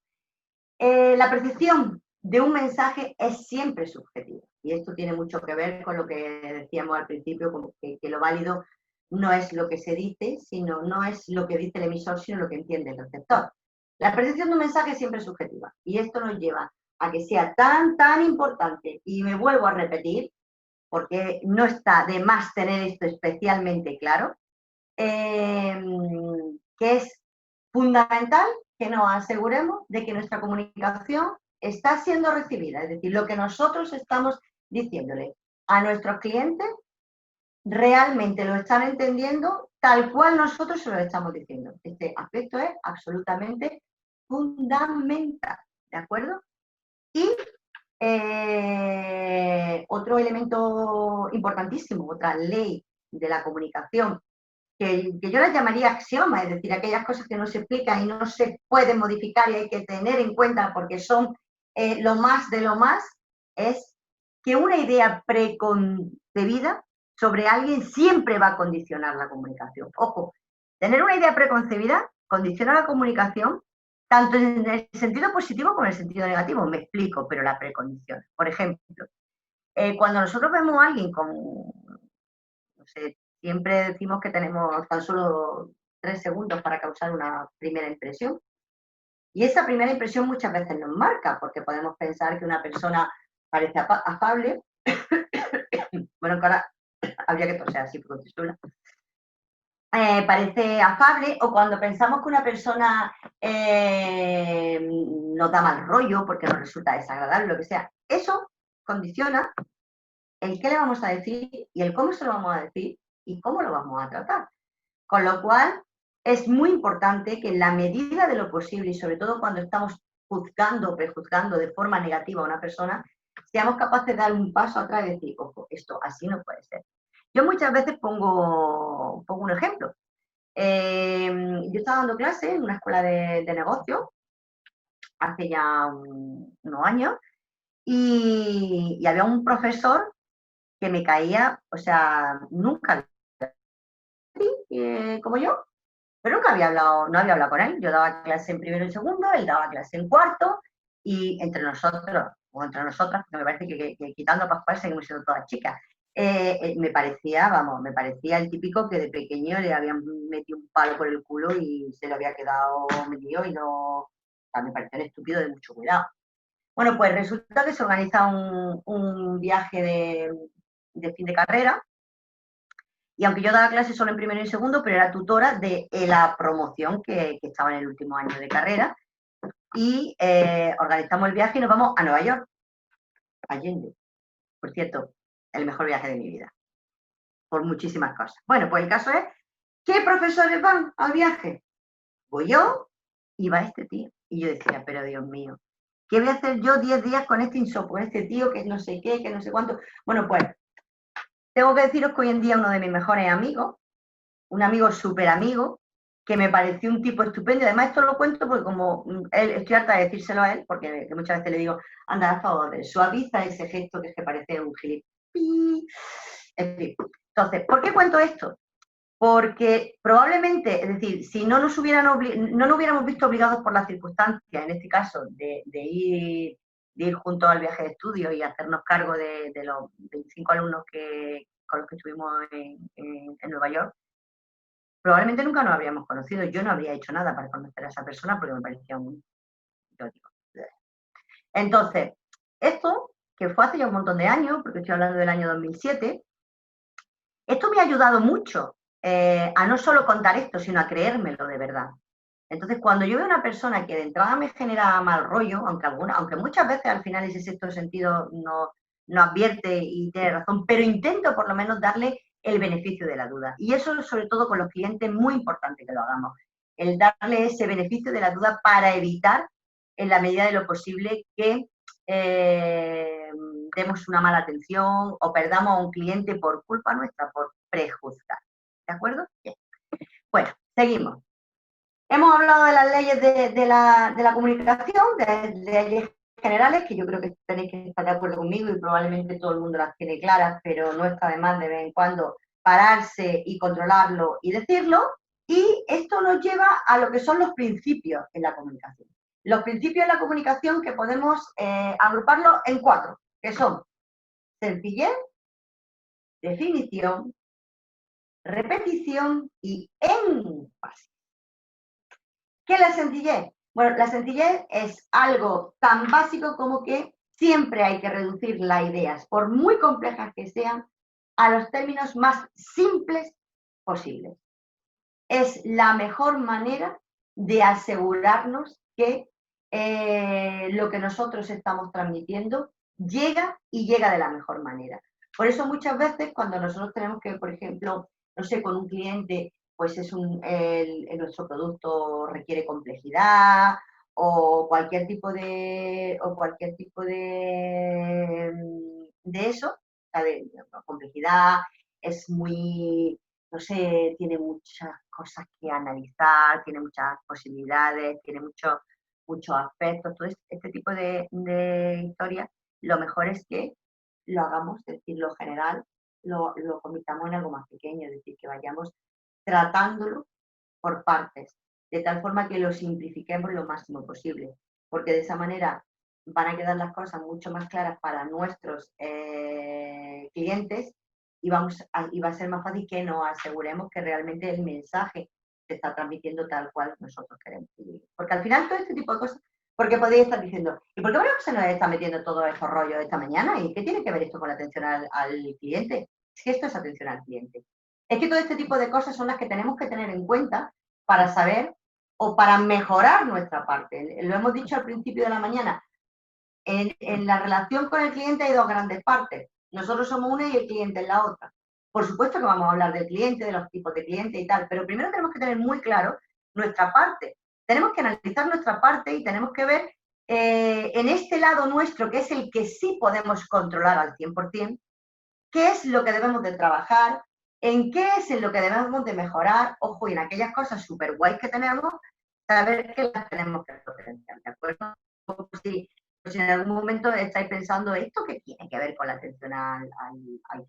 la percepción de un mensaje es siempre subjetiva. Y esto tiene mucho que ver con lo que decíamos al principio, como que lo válido no es lo que se dice, sino no es lo que dice el emisor, sino lo que entiende el receptor. La percepción de un mensaje es siempre subjetiva. Y esto nos lleva a que sea tan importante, y me vuelvo a repetir, porque no está de más tener esto especialmente claro, que es fundamental que nos aseguremos de que nuestra comunicación está siendo recibida, es decir, lo que nosotros estamos diciéndole a nuestros clientes realmente lo están entendiendo tal cual nosotros se lo estamos diciendo. Este aspecto es absolutamente fundamental, ¿de acuerdo? Y otro elemento importantísimo, otra ley de la comunicación, que yo las llamaría axioma, es decir, aquellas cosas que no se explican y no se pueden modificar y hay que tener en cuenta porque son lo más de lo más, es que una idea preconcebida sobre alguien siempre va a condicionar la comunicación. Ojo, tener una idea preconcebida condiciona la comunicación tanto en el sentido positivo como en el sentido negativo. Me explico, pero la precondiciona. Por ejemplo, cuando nosotros vemos a alguien con, no sé, siempre decimos que tenemos tan solo 3 segundos para causar una primera impresión. Y esa primera impresión muchas veces nos marca, porque podemos pensar que una persona parece afable. Bueno, que ahora habría que toser así porque estoy sola. Parece afable, o cuando pensamos que una persona nos da mal rollo porque nos resulta desagradable, lo que sea. Eso condiciona el qué le vamos a decir y el cómo se lo vamos a decir y cómo lo vamos a tratar. Con lo cual, es muy importante que en la medida de lo posible, y sobre todo cuando estamos juzgando o prejuzgando de forma negativa a una persona, seamos capaces de dar un paso atrás y decir, ojo, esto así no puede ser. Yo muchas veces pongo un ejemplo. Yo estaba dando clase en una escuela de negocios hace ya unos años y había un profesor que me caía, o sea, nunca como yo, pero nunca había hablado, no había hablado con él. Yo daba clase en primero y segundo, él daba clase en cuarto, y entre nosotros, o entre nosotras, porque me parece que quitando a Pascual seguimos siendo todas chicas, me parecía el típico que de pequeño le habían metido un palo por el culo y se lo había quedado metido y no, o sea, me parecía un estúpido de mucho cuidado. Bueno, pues resulta que se organiza un viaje de fin de carrera, y aunque yo daba clases solo en primero y segundo, pero era tutora de la promoción que estaba en el último año de carrera, y organizamos el viaje y nos vamos a Nueva York, Allende. Por cierto, el mejor viaje de mi vida, por muchísimas cosas. Bueno, pues el caso es, ¿qué profesores van al viaje? Voy yo y va este tío. Y yo decía, pero Dios mío, ¿qué voy a hacer yo 10 días con este con este tío que no sé qué, que no sé cuánto? Bueno, pues tengo que deciros que hoy en día uno de mis mejores amigos, un amigo súper amigo, que me pareció un tipo estupendo. Además, esto lo cuento porque como estoy harta de decírselo a él, porque muchas veces le digo, anda, a favor, suaviza ese gesto que parece un gilipollas. En fin. Entonces, ¿por qué cuento esto? Porque probablemente, es decir, si no nos hubiéramos visto obligados por las circunstancias, en este caso, de ir juntos al viaje de estudio y hacernos cargo de los 25 alumnos con los que estuvimos en Nueva York, probablemente nunca nos habríamos conocido. Yo no habría hecho nada para conocer a esa persona porque me parecía un exótico. Entonces, esto, que fue hace ya un montón de años, porque estoy hablando del año 2007, esto me ha ayudado mucho a no solo contar esto, sino a creérmelo de verdad. Entonces, cuando yo veo a una persona que de entrada me genera mal rollo, aunque muchas veces al final ese sexto sentido no advierte y tiene razón, pero intento por lo menos darle el beneficio de la duda. Y eso, sobre todo con los clientes, es muy importante que lo hagamos. El darle ese beneficio de la duda para evitar, en la medida de lo posible, que demos una mala atención o perdamos a un cliente por culpa nuestra, por prejuzgar. ¿De acuerdo? Bien. Bueno, seguimos. Hemos hablado de las leyes de la comunicación, de leyes generales, que yo creo que tenéis que estar de acuerdo conmigo y probablemente todo el mundo las tiene claras, pero no está de más de vez en cuando pararse y controlarlo y decirlo. Y esto nos lleva a lo que son los principios en la comunicación. Los principios en la comunicación que podemos agruparlos en 4, que son sencillez, definición, repetición y énfasis. ¿Qué es la sencillez? Bueno, la sencillez es algo tan básico como que siempre hay que reducir las ideas, por muy complejas que sean, a los términos más simples posibles. Es la mejor manera de asegurarnos que lo que nosotros estamos transmitiendo llega y llega de la mejor manera. Por eso muchas veces cuando nosotros tenemos que, por ejemplo, no sé, con un cliente, pues nuestro producto requiere complejidad o cualquier tipo de eso, de complejidad, es muy, no sé, tiene muchas cosas que analizar, tiene muchas posibilidades, tiene muchos aspectos, todo este tipo de historias, lo mejor es que lo hagamos, es decir, lo general, lo convirtamos en algo más pequeño, es decir, que vayamos tratándolo por partes, de tal forma que lo simplifiquemos lo máximo posible, porque de esa manera van a quedar las cosas mucho más claras para nuestros clientes y va a ser más fácil que nos aseguremos que realmente el mensaje se está transmitiendo tal cual nosotros queremos que llegue. Porque al final todo este tipo de cosas, porque podéis estar diciendo, ¿y por qué se nos está metiendo todos estos rollos esta mañana? ¿Y qué tiene que ver esto con la atención al cliente? Es que esto es atención al cliente. Es que todo este tipo de cosas son las que tenemos que tener en cuenta para saber o para mejorar nuestra parte. Lo hemos dicho al principio de la mañana. En la relación con el cliente hay 2 grandes partes. Nosotros somos una y el cliente es la otra. Por supuesto que vamos a hablar del cliente, de los tipos de cliente y tal, pero primero tenemos que tener muy claro nuestra parte. Tenemos que analizar nuestra parte y tenemos que ver en este lado nuestro, que es el que sí podemos controlar al 100%, qué es lo que debemos de trabajar, en qué es en lo que debemos de mejorar, ojo, y en aquellas cosas súper guays que tenemos, saber que las tenemos que potenciar, ¿de acuerdo? Si en algún momento estáis pensando, ¿esto qué tiene que ver con la atención al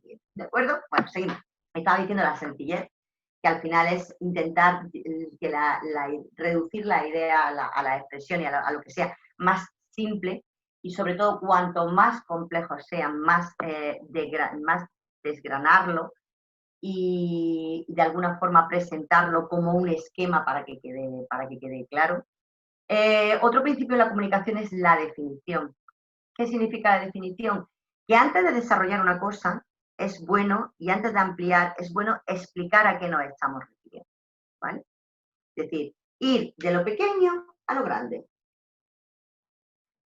cliente? ¿De acuerdo? Bueno, seguimos. Estaba diciendo la sencillez, que al final es intentar que reducir la idea a la expresión y a lo que sea más simple, y sobre todo cuanto más complejos sean, más desgranarlo y de alguna forma presentarlo como un esquema para que quede claro. Otro principio de la comunicación es la definición. ¿Qué significa la definición? Que antes de desarrollar una cosa es bueno, y antes de ampliar, es bueno explicar a qué nos estamos refiriendo, ¿vale? Es decir, ir de lo pequeño a lo grande.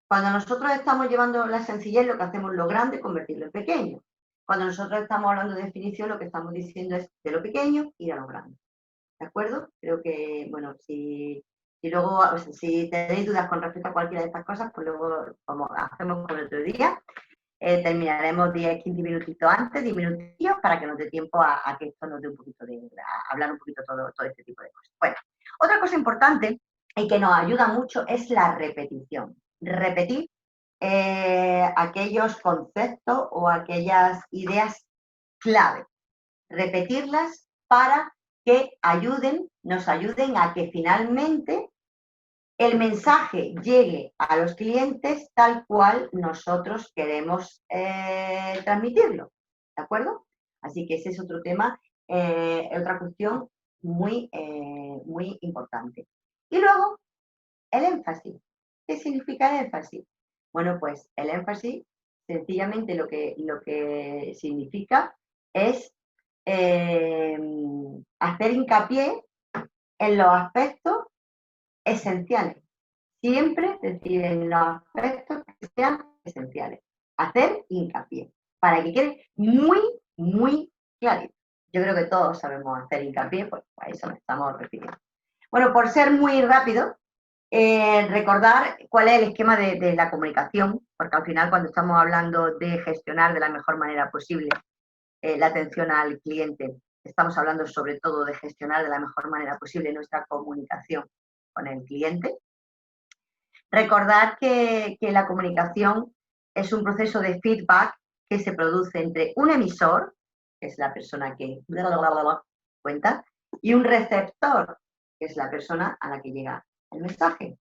Cuando nosotros estamos llevando la sencillez, lo que hacemos es lo grande, convertirlo en pequeño. Cuando nosotros estamos hablando de definición, lo que estamos diciendo es de lo pequeño ir a lo grande. ¿De acuerdo? Creo que, bueno, si luego, si tenéis dudas con respecto a cualquiera de estas cosas, pues luego, como hacemos con el otro día, terminaremos 10, 15 minutitos antes, 10 minutillos, para que nos dé tiempo a que esto nos dé un poquito a hablar un poquito todo este tipo de cosas. Bueno, otra cosa importante y que nos ayuda mucho es la repetición. Repetir aquellos conceptos o aquellas ideas clave. Repetirlas para que nos ayuden a que finalmente el mensaje llegue a los clientes tal cual nosotros queremos transmitirlo, ¿de acuerdo? Así que ese es otro tema, otra cuestión muy, muy importante. Y luego, el énfasis. ¿Qué significa el énfasis? Bueno, pues el énfasis, sencillamente lo que significa es hacer hincapié en los aspectos esenciales. Siempre decir en los aspectos que sean esenciales. Hacer hincapié, para que quede muy, muy clarito. Yo creo que todos sabemos hacer hincapié, pues a eso nos estamos refiriendo. Bueno, por ser muy rápido, recordar cuál es el esquema de la comunicación, porque al final cuando estamos hablando de gestionar de la mejor manera posible la atención al cliente, estamos hablando sobre todo de gestionar de la mejor manera posible nuestra comunicación con el cliente. Recordar que la comunicación es un proceso de feedback que se produce entre un emisor, que es la persona que cuenta, y un receptor, que es la persona a la que llega el mensaje.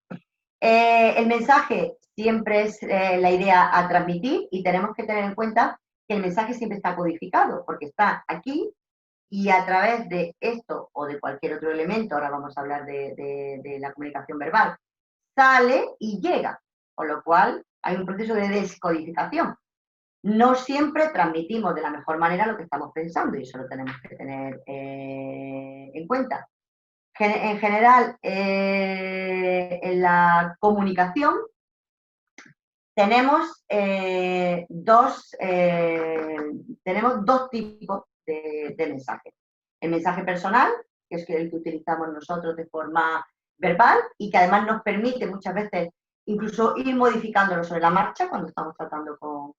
El mensaje siempre es la idea a transmitir y tenemos que tener en cuenta que el mensaje siempre está codificado porque está aquí y a través de esto o de cualquier otro elemento, ahora vamos a hablar de la comunicación verbal, sale y llega, con lo cual hay un proceso de descodificación. No siempre transmitimos de la mejor manera lo que estamos pensando y eso lo tenemos que tener en cuenta. En general, en la comunicación tenemos dos tipos de mensajes. El mensaje personal, que es el que utilizamos nosotros de forma verbal y que además nos permite muchas veces incluso ir modificándolo sobre la marcha cuando estamos tratando con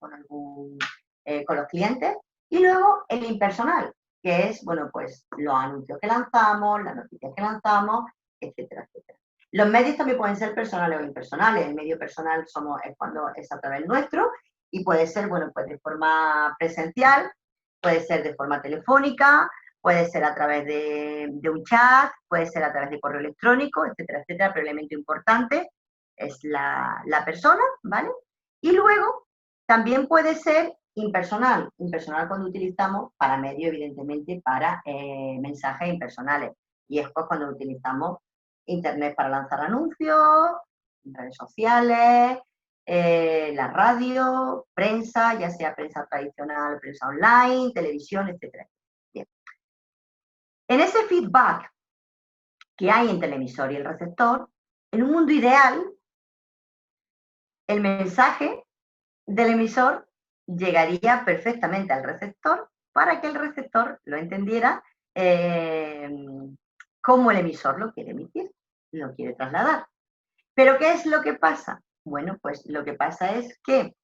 los clientes. Y luego el impersonal, que es, bueno, pues los anuncios que lanzamos, las noticias que lanzamos, etcétera, etcétera. Los medios también pueden ser personales o impersonales. El medio personal es cuando es a través nuestro y puede ser, bueno, pues de forma presencial, puede ser de forma telefónica, puede ser a través de un chat, puede ser a través de correo electrónico, etcétera, etcétera, pero el elemento importante es la persona, ¿vale? Y luego también puede ser impersonal cuando utilizamos para medio, evidentemente, para mensajes impersonales. Y es pues cuando utilizamos Internet para lanzar anuncios, redes sociales, la radio, prensa, ya sea prensa tradicional, prensa online, televisión, etcétera. Bien. En ese feedback que hay entre el emisor y el receptor, en un mundo ideal, el mensaje del emisor llegaría perfectamente al receptor para que el receptor lo entendiera como el emisor lo quiere emitir, lo quiere trasladar. ¿Pero qué es lo que pasa? Bueno, pues lo que pasa es que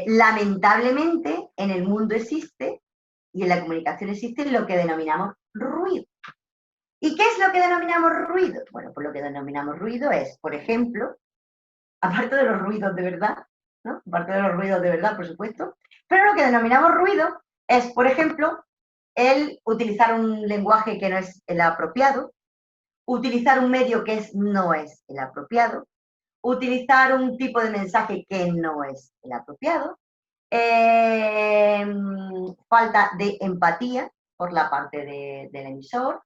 lamentablemente en el mundo existe y en la comunicación existe lo que denominamos ruido. ¿Y qué es lo que denominamos ruido? Bueno, pues lo que denominamos ruido es, por ejemplo, aparte de los ruidos de verdad, ¿no? Aparte de los ruidos de verdad, por supuesto, pero lo que denominamos ruido es, por ejemplo, el utilizar un lenguaje que no es el apropiado, utilizar un medio que no es el apropiado, utilizar un tipo de mensaje que no es el apropiado, falta de empatía por la parte del emisor,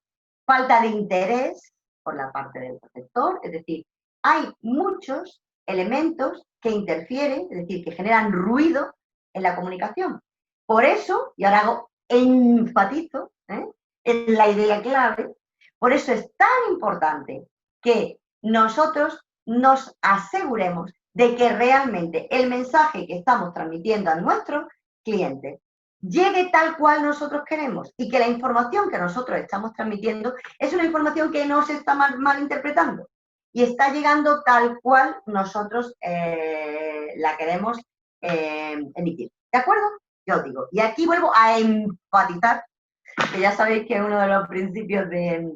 falta de interés por la parte del receptor, es decir, hay muchos elementos que interfieren, es decir, que generan ruido en la comunicación. Por eso, y ahora enfatizo en la idea clave, por eso es tan importante que nosotros nos aseguremos de que realmente el mensaje que estamos transmitiendo a nuestros clientes llegue tal cual nosotros queremos y que la información que nosotros estamos transmitiendo es una información que no se está mal interpretando y está llegando tal cual nosotros la queremos emitir. ¿De acuerdo? Yo os digo. Y aquí vuelvo a enfatizar, que ya sabéis que es uno de los principios de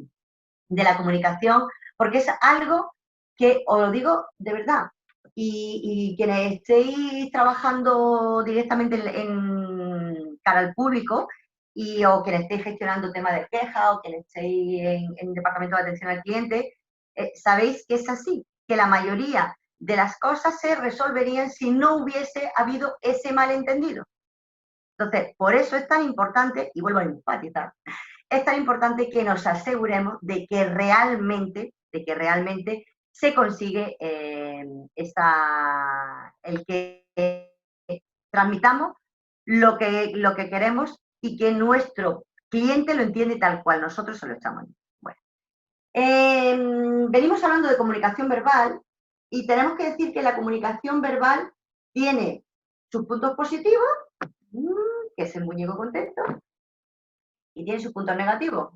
la comunicación, porque es algo que os lo digo de verdad. Y quienes estéis trabajando directamente en cara al público o quienes estéis gestionando temas de queja o quienes estéis en departamento de atención al cliente, sabéis que es así, que la mayoría de las cosas se resolverían si no hubiese habido ese malentendido. Entonces, por eso es tan importante, y vuelvo a enfatizar, es tan importante que nos aseguremos de que realmente se consigue el que transmitamos lo que queremos y que nuestro cliente lo entiende tal cual nosotros se lo estamos diciendo. Bueno, venimos hablando de comunicación verbal y tenemos que decir que la comunicación verbal tiene sus puntos positivos, que es el muñeco contento, y tiene sus puntos negativos,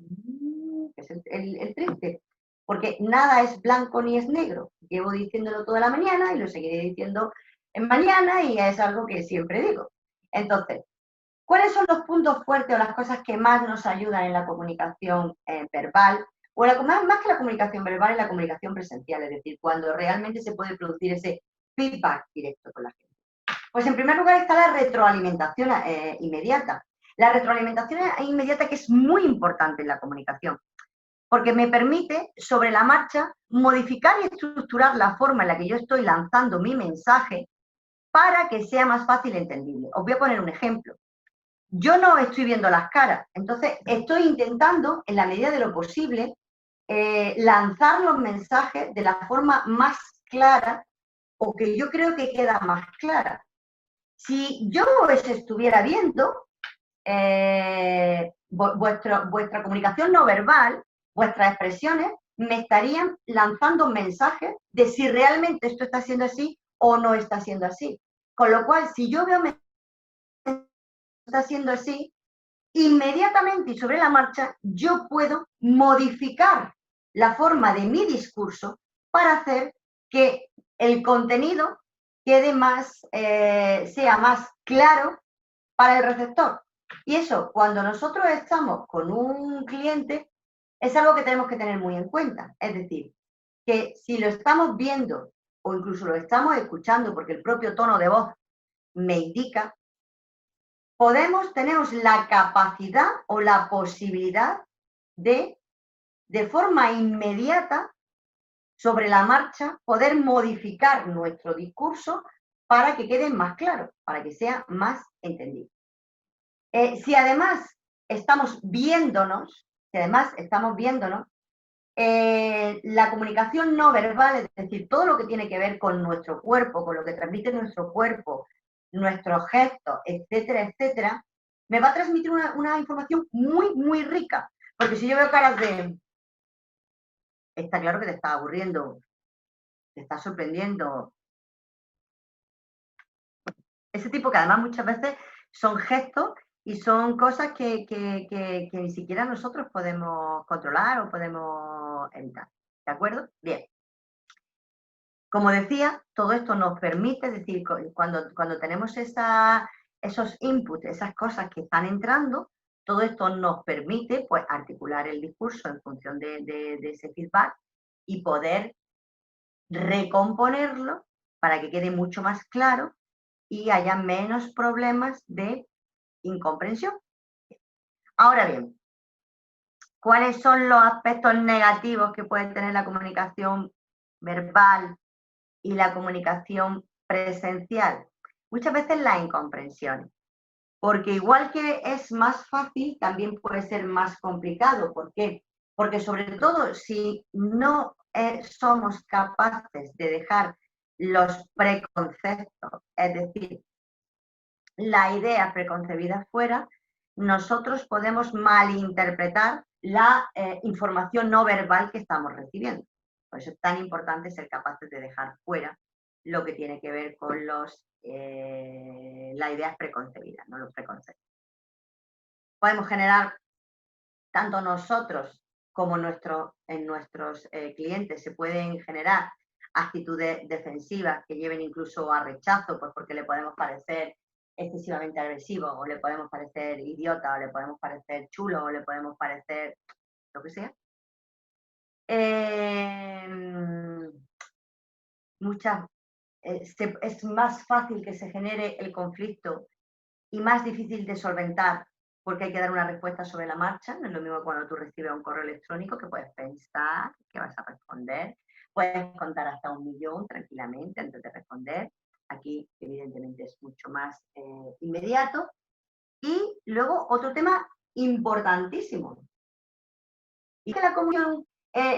que es el triste, porque nada es blanco ni es negro. Llevo diciéndolo toda la mañana y lo seguiré diciendo en mañana y es algo que siempre digo. Entonces, ¿cuáles son los puntos fuertes o las cosas que más nos ayudan en la comunicación verbal? O más que la comunicación verbal, es la comunicación presencial, es decir, cuando realmente se puede producir ese feedback directo con la gente. Pues en primer lugar está la retroalimentación inmediata. La retroalimentación inmediata, que es muy importante en la comunicación, porque me permite sobre la marcha modificar y estructurar la forma en la que yo estoy lanzando mi mensaje para que sea más fácil entendible. Os voy a poner un ejemplo. Yo no estoy viendo las caras, entonces estoy intentando, en la medida de lo posible, lanzar los mensajes de la forma más clara o que yo creo que queda más clara. Si yo os estuviera viendo, vuestra comunicación no verbal, vuestras expresiones, me estarían lanzando mensajes de si realmente esto está siendo así o no está siendo así. Con lo cual, si yo veo que está siendo así, inmediatamente y sobre la marcha, yo puedo modificar la forma de mi discurso para hacer que el contenido quede más, sea más claro para el receptor. Y eso, cuando nosotros estamos con un cliente, es algo que tenemos que tener muy en cuenta. Es decir, que si lo estamos viendo o incluso lo estamos escuchando, porque el propio tono de voz me indica, tenemos la capacidad o la posibilidad de forma inmediata, sobre la marcha, poder modificar nuestro discurso para que quede más claro, para que sea más entendible. Si además estamos viéndonos, la comunicación no verbal, es decir, todo lo que tiene que ver con nuestro cuerpo, con lo que transmite nuestro cuerpo, nuestros gestos, etcétera, etcétera, me va a transmitir una información muy, muy rica. Porque si yo veo caras de, está claro que te está aburriendo, te está sorprendiendo, ese tipo que además muchas veces son gestos y son cosas que ni siquiera nosotros podemos controlar o podemos evitar. ¿De acuerdo? Bien. Como decía, todo esto nos permite, es decir, cuando tenemos esos inputs, esas cosas que están entrando, todo esto nos permite pues, articular el discurso en función de ese feedback y poder recomponerlo para que quede mucho más claro y haya menos problemas de incomprensión. Ahora bien, ¿cuáles son los aspectos negativos que puede tener la comunicación verbal y la comunicación presencial? Muchas veces la incomprensión, porque igual que es más fácil, también puede ser más complicado. ¿Por qué? Porque sobre todo si no somos capaces de dejar los preconceptos, es decir, la idea preconcebida fuera, nosotros podemos malinterpretar la información no verbal que estamos recibiendo. Por eso es tan importante ser capaces de dejar fuera lo que tiene que ver con las ideas preconcebidas, no los preconceptos. Podemos generar, tanto nosotros como en nuestros clientes, se pueden generar actitudes defensivas que lleven incluso a rechazo, pues porque le podemos parecer excesivamente agresivo, o le podemos parecer idiota, o le podemos parecer chulo, o le podemos parecer lo que sea. Es más fácil que se genere el conflicto y más difícil de solventar porque hay que dar una respuesta sobre la marcha. No es lo mismo cuando tú recibes un correo electrónico que puedes pensar que vas a responder, puedes contar hasta 1.000.000 tranquilamente antes de responder. Aquí, evidentemente, es mucho más inmediato luego otro tema importantísimo, y que la comunicación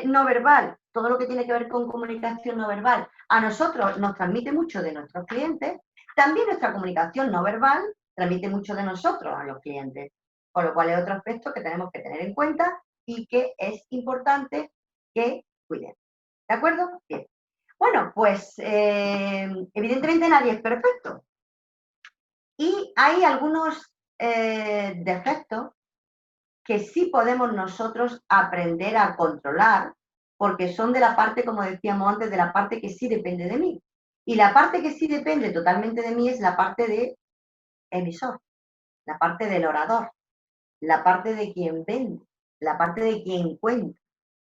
no verbal, todo lo que tiene que ver con comunicación no verbal, a nosotros nos transmite mucho de nuestros clientes, también nuestra comunicación no verbal transmite mucho de nosotros a los clientes, con lo cual es otro aspecto que tenemos que tener en cuenta y que es importante que cuiden. ¿De acuerdo? Bien. Bueno, pues evidentemente nadie es perfecto. Y hay algunos defectos que sí podemos nosotros aprender a controlar, porque son de la parte, como decíamos antes, de la parte que sí depende de mí. Y la parte que sí depende totalmente de mí es la parte de emisor, la parte del orador, la parte de quien vende, la parte de quien cuenta,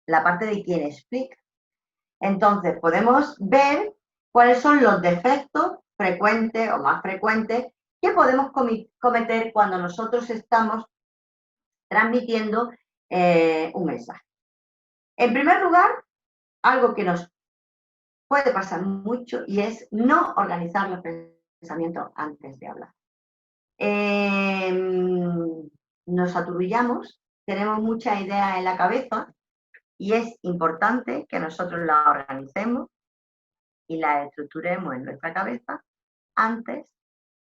la parte de quien explica. Entonces, podemos ver cuáles son los defectos frecuentes o más frecuentes que podemos cometer cuando nosotros estamos transmitiendo un mensaje. En primer lugar, algo que nos puede pasar mucho y es no organizar los pensamientos antes de hablar. Nos aturullamos, tenemos muchas ideas en la cabeza y es importante que nosotros las organicemos y las estructuremos en nuestra cabeza antes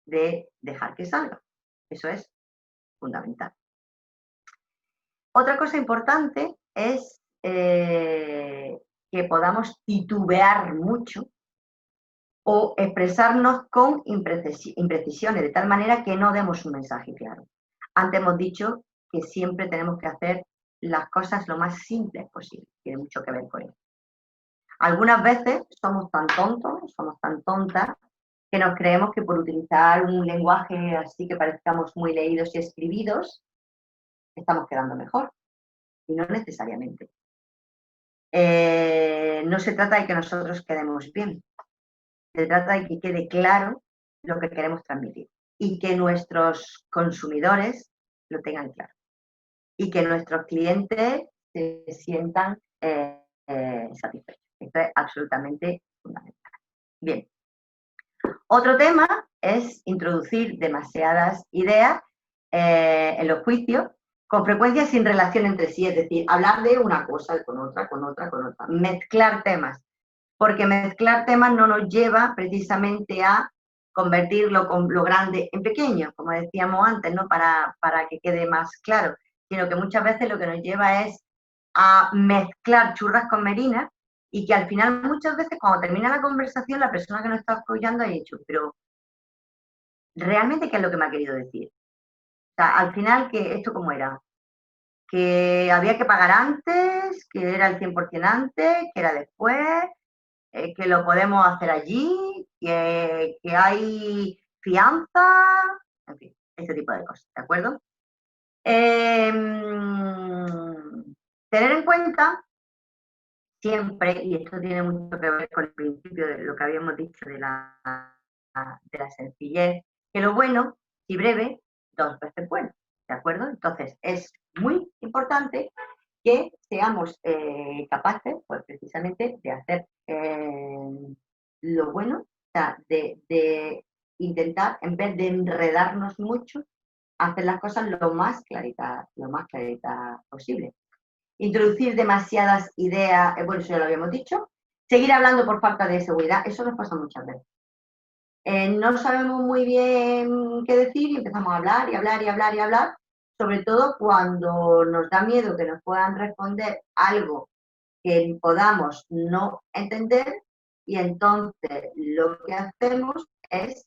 de dejar que salga. Eso es fundamental. Otra cosa importante es que podamos titubear mucho o expresarnos con imprecisiones, de tal manera que no demos un mensaje claro. Antes hemos dicho que siempre tenemos que hacer las cosas lo más simples posible, tiene mucho que ver con eso. Algunas veces somos tan tontos, somos tan tontas, que nos creemos que por utilizar un lenguaje así que parezcamos muy leídos y escribidos, estamos quedando mejor. Y no necesariamente. No se trata de que nosotros quedemos bien, se trata de que quede claro lo que queremos transmitir y que nuestros consumidores lo tengan claro y que nuestros clientes se sientan satisfechos. Esto es absolutamente fundamental. Bien. Otro tema es introducir demasiadas ideas en los juicios con frecuencia sin relación entre sí, es decir, hablar de una cosa con otra, con otra, con otra, mezclar temas, porque mezclar temas no nos lleva precisamente a convertir lo grande en pequeño, como decíamos antes, ¿no? Para que quede más claro, sino que muchas veces lo que nos lleva es a mezclar churras con merinas y que al final muchas veces cuando termina la conversación la persona que nos está apoyando ha dicho, pero ¿realmente qué es lo que me ha querido decir? O sea, al final, ¿esto cómo era? Que había que pagar antes, que era el 100% antes, que era después, que lo podemos hacer allí, que hay fianza, en fin, ese tipo de cosas, ¿de acuerdo? Tener en cuenta siempre, y esto tiene mucho que ver con el principio de lo que habíamos dicho de la sencillez, que lo bueno y breve, 2 veces bueno, ¿de acuerdo? Entonces, es muy importante que seamos capaces, pues precisamente, de hacer lo bueno, o sea, de intentar, en vez de enredarnos mucho, hacer las cosas lo más clarita posible. Introducir demasiadas ideas, bueno, eso ya lo habíamos dicho. Seguir hablando por falta de seguridad, eso nos pasa muchas veces. No sabemos muy bien qué decir y empezamos a hablar y hablar y hablar y hablar, sobre todo cuando nos da miedo que nos puedan responder algo que podamos no entender y entonces lo que hacemos es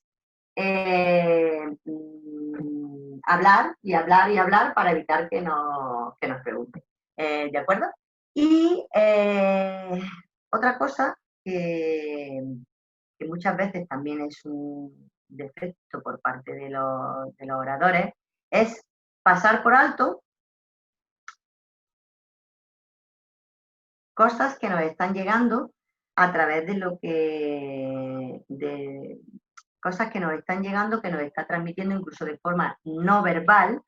hablar y hablar y hablar para evitar que nos pregunten. ¿De acuerdo? Y otra cosa que muchas veces también es un defecto por parte de los oradores es pasar por alto cosas que nos están llegando a través de cosas que nos están llegando, que nos está transmitiendo incluso de forma no verbal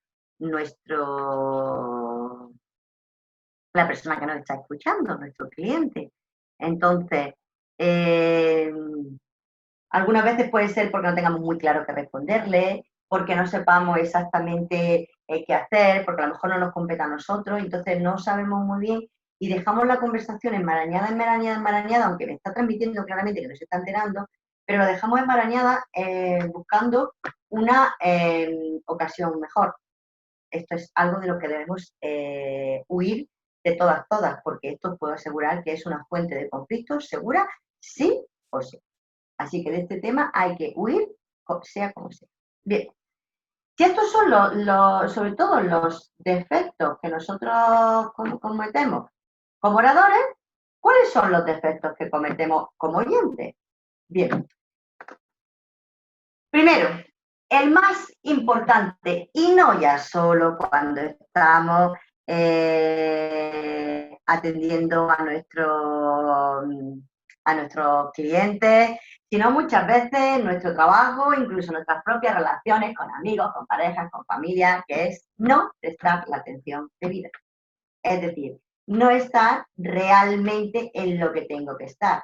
la persona que nos está escuchando, nuestro cliente. Entonces, algunas veces puede ser porque no tengamos muy claro qué responderle, porque no sepamos exactamente qué hacer, porque a lo mejor no nos compete a nosotros, entonces no sabemos muy bien y dejamos la conversación enmarañada, enmarañada, enmarañada, aunque me está transmitiendo claramente que no se está enterando, pero lo dejamos enmarañada buscando una ocasión mejor. Esto es algo de lo que debemos huir de todas, porque esto os puedo asegurar que es una fuente de conflictos segura, sí o sí. Así que de este tema hay que huir, sea como sea. Bien, si estos son sobre todo los defectos que nosotros cometemos como oradores, ¿cuáles son los defectos que cometemos como oyentes? Bien, primero, el más importante, y no ya solo cuando estamos atendiendo a nuestros clientes, sino muchas veces en nuestro trabajo, incluso nuestras propias relaciones con amigos, con parejas, con familia, que es no prestar la atención debida. Es decir, no estar realmente en lo que tengo que estar,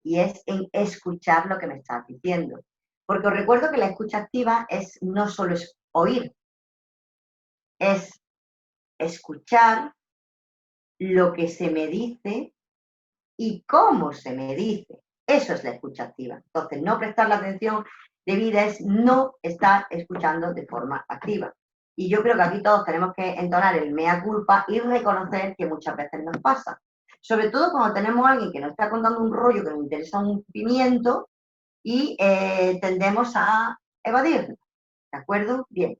y es en escuchar lo que me estás diciendo. Porque os recuerdo que la escucha activa no solo es oír, es escuchar lo que se me dice y cómo se me dice. Eso es la escucha activa. Entonces, no prestar la atención debida es no estar escuchando de forma activa. Y yo creo que aquí todos tenemos que entonar el mea culpa y reconocer que muchas veces nos pasa. Sobre todo cuando tenemos a alguien que nos está contando un rollo que nos interesa un pimiento y tendemos a evadirlo. ¿De acuerdo? Bien.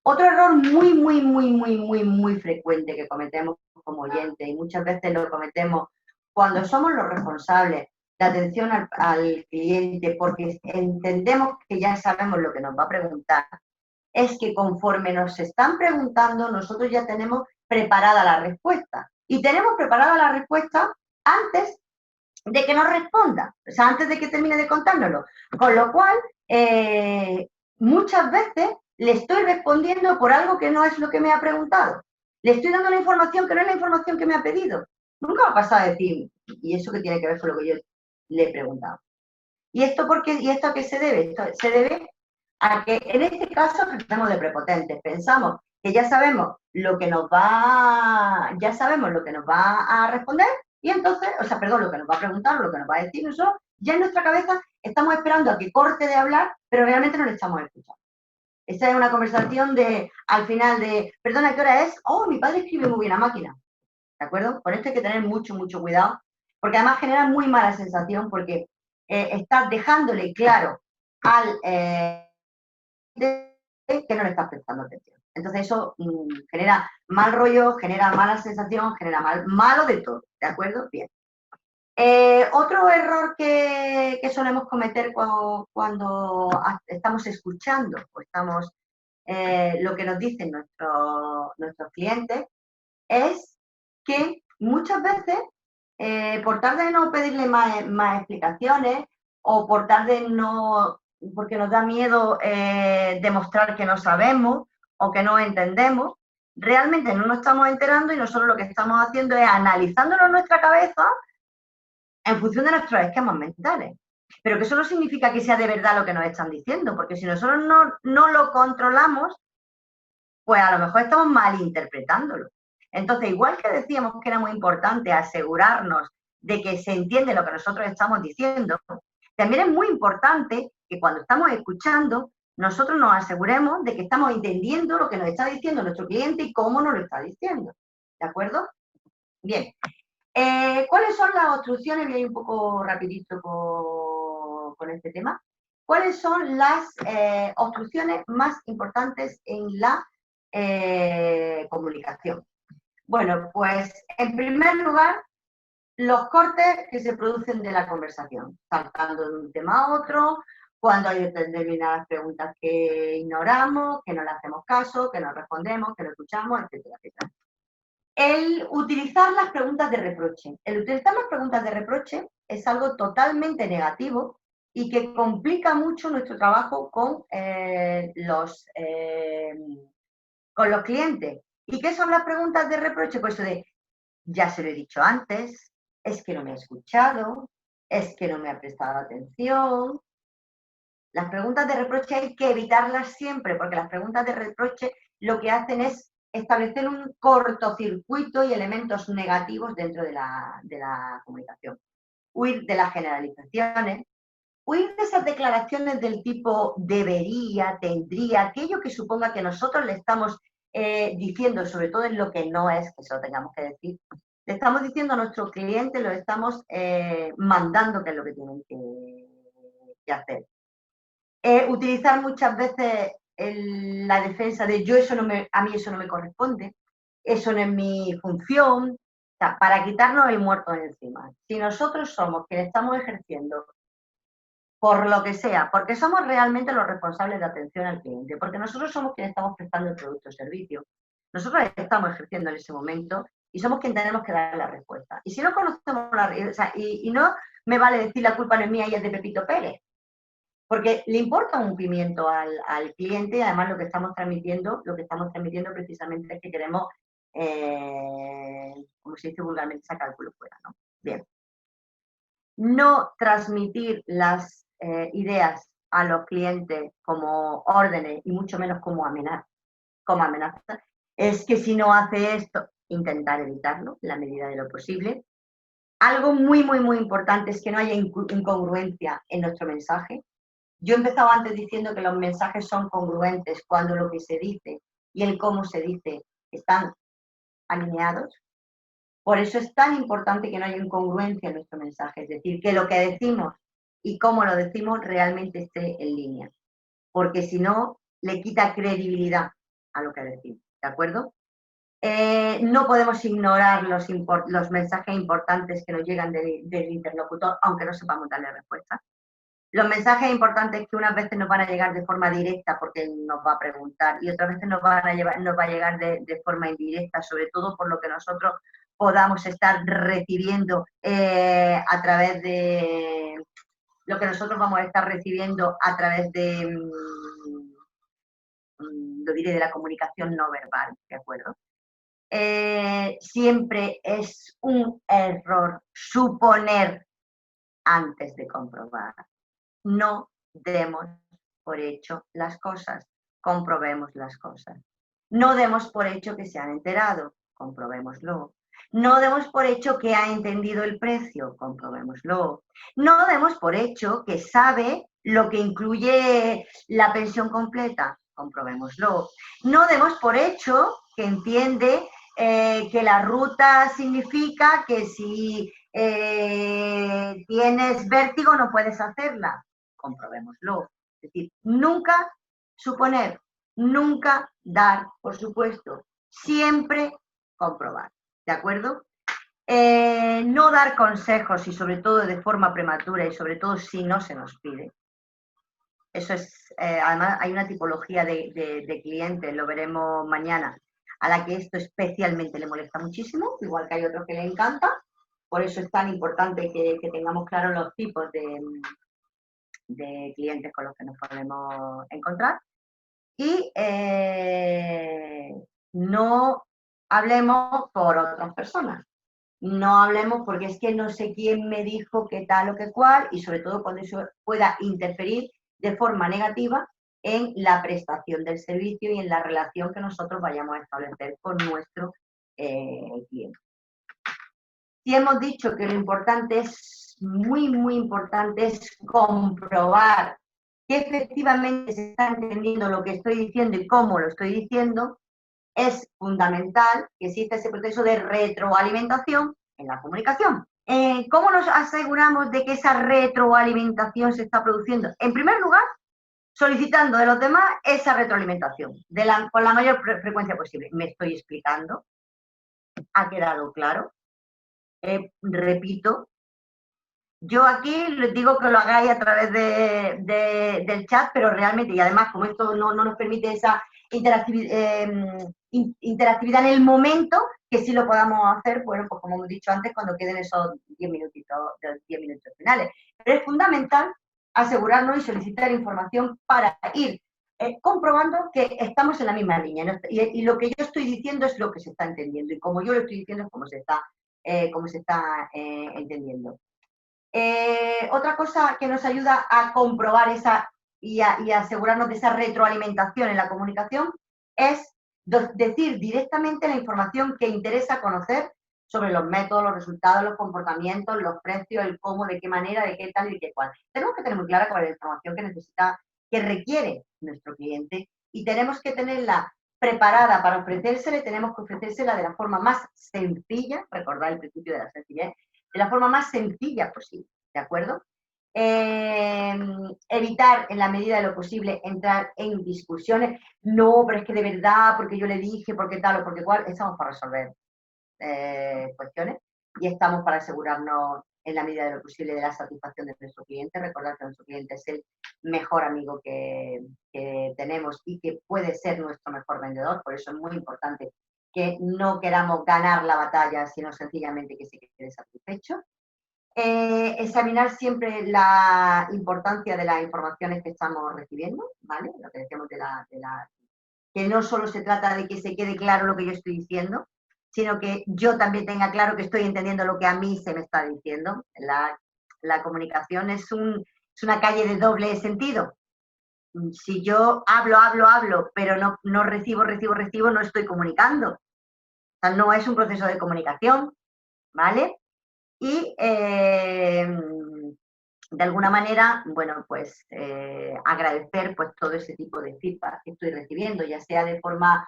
Otro error muy, muy, muy, muy, muy, muy frecuente que cometemos como oyentes, y muchas veces lo cometemos cuando somos los responsables de atención al cliente, porque entendemos que ya sabemos lo que nos va a preguntar, es que conforme nos están preguntando, nosotros ya tenemos preparada la respuesta. Y tenemos preparada la respuesta antes de que nos responda, o sea, antes de que termine de contárnoslo. Con lo cual, muchas veces le estoy respondiendo por algo que no es lo que me ha preguntado. Le estoy dando una información que no es la información que me ha pedido. Nunca me ha pasado a decir, ¿y eso qué tiene que ver con lo que yo le he preguntado? ¿Y esto por qué? ¿Y esto a qué se debe? Esto se debe a que en este caso estamos de prepotentes. Pensamos que ya sabemos lo que nos va a responder y entonces, o sea, perdón, lo que nos va a preguntar, lo que nos va a decir, nosotros ya en nuestra cabeza estamos esperando a que corte de hablar, pero realmente no le estamos escuchando. Esa es una conversación al final perdona, ¿qué hora es? Oh, mi padre escribe muy bien a máquina. ¿De acuerdo? Con esto hay que tener mucho, mucho cuidado, porque además genera muy mala sensación, porque estás dejándole claro al que no le estás prestando atención. Entonces eso genera mal rollo, genera mala sensación, genera malo de todo, ¿de acuerdo? Bien. Otro error que solemos cometer cuando estamos escuchando o estamos lo que nos dicen nuestros clientes es que muchas veces, por tal de no pedirle más explicaciones o por tal de no, porque nos da miedo demostrar que no sabemos o que no entendemos, realmente no nos estamos enterando y nosotros lo que estamos haciendo es analizándolo en nuestra cabeza en función de nuestros esquemas mentales. Pero que eso no significa que sea de verdad lo que nos están diciendo, porque si nosotros no lo controlamos, pues a lo mejor estamos malinterpretándolo. Entonces, igual que decíamos que era muy importante asegurarnos de que se entiende lo que nosotros estamos diciendo, también es muy importante que cuando estamos escuchando, nosotros nos aseguremos de que estamos entendiendo lo que nos está diciendo nuestro cliente y cómo nos lo está diciendo. ¿De acuerdo? Bien. ¿Cuáles son las obstrucciones? Voy a ir un poco rapidito con este tema. ¿Cuáles son las obstrucciones más importantes en la comunicación? Bueno, pues en primer lugar, los cortes que se producen de la conversación, saltando de un tema a otro, cuando hay determinadas preguntas que ignoramos, que no le hacemos caso, que no respondemos, que no escuchamos, etcétera, etcétera. El utilizar las preguntas de reproche. El utilizar las preguntas de reproche es algo totalmente negativo y que complica mucho nuestro trabajo con los clientes. ¿Y qué son las preguntas de reproche? Pues de, ya se lo he dicho antes, es que no me ha escuchado, es que no me ha prestado atención, Las preguntas de reproche hay que evitarlas siempre, porque las preguntas de reproche lo que hacen es establecer un cortocircuito y elementos negativos dentro de la comunicación. Huir de las generalizaciones, huir de esas declaraciones del tipo debería, tendría, aquello que suponga que nosotros le estamos diciendo, sobre todo en lo que no es que se lo tengamos que decir, le estamos diciendo a nuestro cliente, lo estamos mandando que es lo que tienen que hacer. Utilizar muchas veces la defensa de yo a mí eso no me corresponde, eso no es mi función, o sea, para quitarnos el muerto de encima. Si nosotros somos quienes estamos ejerciendo, por lo que sea, porque somos realmente los responsables de atención al cliente, porque nosotros somos quienes estamos prestando el producto o servicio, nosotros estamos ejerciendo en ese momento y somos quienes tenemos que dar la respuesta. Y si no conocemos o sea, y no me vale decir la culpa no es mía y es de Pepito Pérez, porque le importa un pimiento al cliente y además lo que estamos transmitiendo precisamente es que queremos, como se dice vulgarmente, sacar el culo fuera, ¿no? Bien. No transmitir las ideas a los clientes como órdenes y mucho menos como amenaza. Es que si no hace esto, intentar evitarlo en la medida de lo posible. Algo muy, muy, muy importante es que no haya incongruencia en nuestro mensaje. Yo he empezado antes diciendo que los mensajes son congruentes cuando lo que se dice y el cómo se dice están alineados. Por eso es tan importante que no haya incongruencia en nuestro mensaje, es decir, que lo que decimos y cómo lo decimos realmente esté en línea, porque si no, le quita credibilidad a lo que decimos, ¿de acuerdo? No podemos ignorar los mensajes importantes que nos llegan del interlocutor, aunque no sepamos darle respuesta. Los mensajes importantes que unas veces nos van a llegar de forma directa porque nos va a preguntar y otras veces nos va a llegar de forma indirecta, sobre todo por lo que nosotros podamos estar recibiendo a través de lo que nosotros vamos a estar recibiendo a través de, lo diré, de la comunicación no verbal, ¿de acuerdo? Siempre es un error suponer antes de comprobar. No demos por hecho las cosas, comprobemos las cosas. No demos por hecho que se han enterado, comprobémoslo. No demos por hecho que ha entendido el precio, comprobémoslo. No demos por hecho que sabe lo que incluye la pensión completa, comprobémoslo. No demos por hecho que entiende que la ruta significa que si tienes vértigo no puedes hacerla, comprobémoslo. Es decir, nunca suponer, nunca dar, por supuesto, siempre comprobar, ¿de acuerdo? No dar consejos y sobre todo de forma prematura y sobre todo si no se nos pide. Eso es, además hay una tipología de clientes, lo veremos mañana, a la que esto especialmente le molesta muchísimo, igual que hay otros que le encanta. Por eso es tan importante que tengamos claros los tipos de clientes con los que nos podemos encontrar. Y no hablemos por otras personas. No hablemos porque es que no sé quién me dijo qué tal o qué cual, y sobre todo cuando eso pueda interferir de forma negativa en la prestación del servicio y en la relación que nosotros vayamos a establecer con nuestro cliente. Si hemos dicho que lo importante es, muy, muy importante, es comprobar que efectivamente se está entendiendo lo que estoy diciendo y cómo lo estoy diciendo, es fundamental que exista ese proceso de retroalimentación en la comunicación. ¿Cómo nos aseguramos de que esa retroalimentación se está produciendo? En primer lugar, solicitando de los demás esa retroalimentación con la mayor frecuencia posible. ¿Me estoy explicando? ¿Ha quedado claro? Repito, yo aquí les digo que lo hagáis a través del chat, pero realmente, y además como esto no nos permite esa interactividad en el momento, que sí lo podamos hacer, bueno, pues como hemos dicho antes, cuando queden esos 10 minutos finales. Pero es fundamental asegurarnos y solicitar información para ir comprobando que estamos en la misma línea, ¿no? Y lo que yo estoy diciendo es lo que se está entendiendo, y como yo lo estoy diciendo es como se está entendiendo. Otra cosa que nos ayuda a comprobar esa y asegurarnos de esa retroalimentación en la comunicación es decir directamente la información que interesa conocer sobre los métodos, los resultados, los comportamientos, los precios, el cómo, de qué manera, de qué tal y de qué cual. Tenemos que tener muy clara cuál es la información que necesita, que requiere nuestro cliente y tenemos que tenerla preparada para ofrecérsela, tenemos que ofrecérsela de la forma más sencilla, recordad el principio de la sencillez, de la forma más sencilla posible, ¿de acuerdo? Evitar en la medida de lo posible entrar en discusiones, no, pero es que de verdad, porque yo le dije, porque tal o porque cual, estamos para resolver cuestiones y estamos para asegurarnos en la medida de lo posible de la satisfacción de nuestro cliente. Recordar que nuestro cliente es el mejor amigo que tenemos y que puede ser nuestro mejor vendedor, por eso es muy importante que no queramos ganar la batalla, sino sencillamente que se quede satisfecho. Examinar siempre la importancia de las informaciones que estamos recibiendo, ¿vale? Lo que decíamos que no solo se trata de que se quede claro lo que yo estoy diciendo, sino que yo también tenga claro que estoy entendiendo lo que a mí se me está diciendo. La comunicación es una calle de doble sentido. Si yo hablo, pero no recibo, no estoy comunicando. O sea, no es un proceso de comunicación, ¿vale? Y de alguna manera, bueno, pues agradecer pues todo ese tipo de feedback que estoy recibiendo, ya sea de forma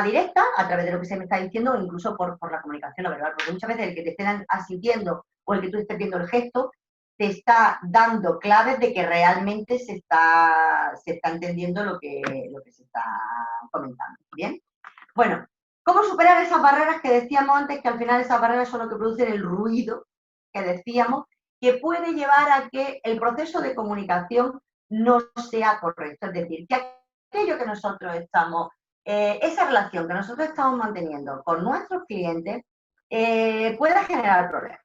directa, a través de lo que se me está diciendo, o incluso por la comunicación no verbal, porque muchas veces el que te estén asintiendo o el que tú estés viendo el gesto te está dando claves de que realmente se está entendiendo lo que se está comentando. ¿Bien? Bueno, ¿cómo superar esas barreras que decíamos antes, que al final esas barreras son lo que producen el ruido que decíamos, que puede llevar a que el proceso de comunicación no sea correcto? Es decir, que aquello que nosotros estamos, esa relación que nosotros estamos manteniendo con nuestros clientes pueda generar problemas,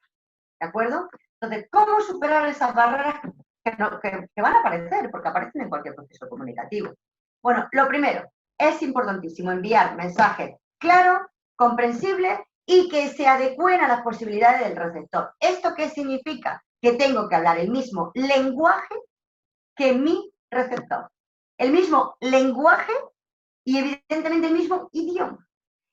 ¿de acuerdo? Entonces, ¿cómo superar esas barreras que van a aparecer? Porque aparecen en cualquier proceso comunicativo. Bueno, lo primero, es importantísimo enviar mensajes claros, comprensibles y que se adecúen a las posibilidades del receptor. ¿Esto qué significa? Que tengo que hablar el mismo lenguaje que mi receptor. El mismo lenguaje y evidentemente el mismo idioma.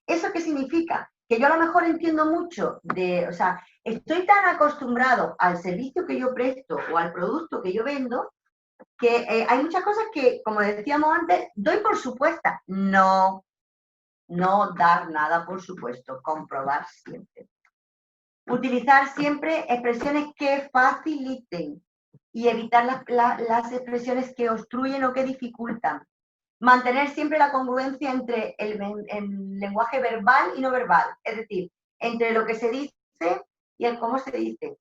¿Eso qué significa? Que yo a lo mejor entiendo mucho o sea, estoy tan acostumbrado al servicio que yo presto o al producto que yo vendo, que hay muchas cosas que, como decíamos antes, doy por supuesta. No dar nada por supuesto, comprobar siempre. Utilizar siempre expresiones que faciliten y evitar las expresiones que obstruyen o que dificultan. Mantener siempre la congruencia entre el lenguaje verbal y no verbal, es decir, entre lo que se dice y el cómo se dice.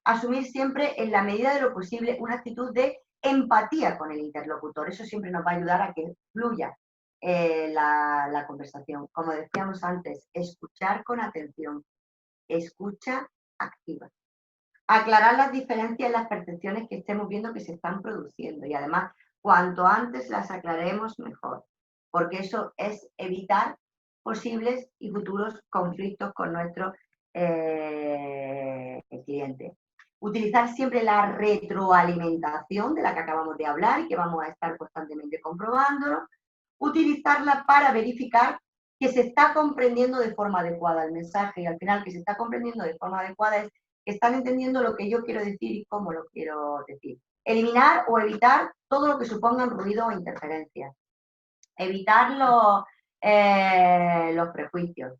Asumir siempre, en la medida de lo posible, una actitud de empatía con el interlocutor. Eso siempre nos va a ayudar a que fluya la conversación. Como decíamos antes, escuchar con atención, escucha activa. Aclarar las diferencias en las percepciones que estemos viendo que se están produciendo y además, cuanto antes las aclaremos, mejor, porque eso es evitar posibles y futuros conflictos con nuestro cliente. Utilizar siempre la retroalimentación de la que acabamos de hablar y que vamos a estar constantemente comprobándolo. Utilizarla para verificar que se está comprendiendo de forma adecuada el mensaje y al final que se está comprendiendo de forma adecuada es que están entendiendo lo que yo quiero decir y cómo lo quiero decir. Eliminar o evitar todo lo que supongan ruido o interferencias. Evitar los prejuicios.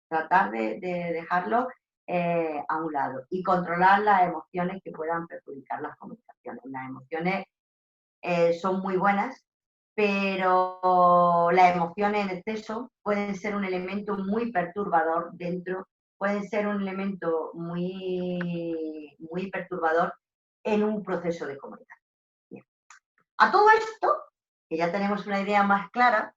Tratar de dejarlo a un lado. Y controlar las emociones que puedan perjudicar las comunicaciones. Las emociones son muy buenas, pero las emociones en exceso pueden ser un elemento muy perturbador pueden ser un elemento muy, muy perturbador en un proceso de comunicación. Bien. A todo esto, que ya tenemos una idea más clara,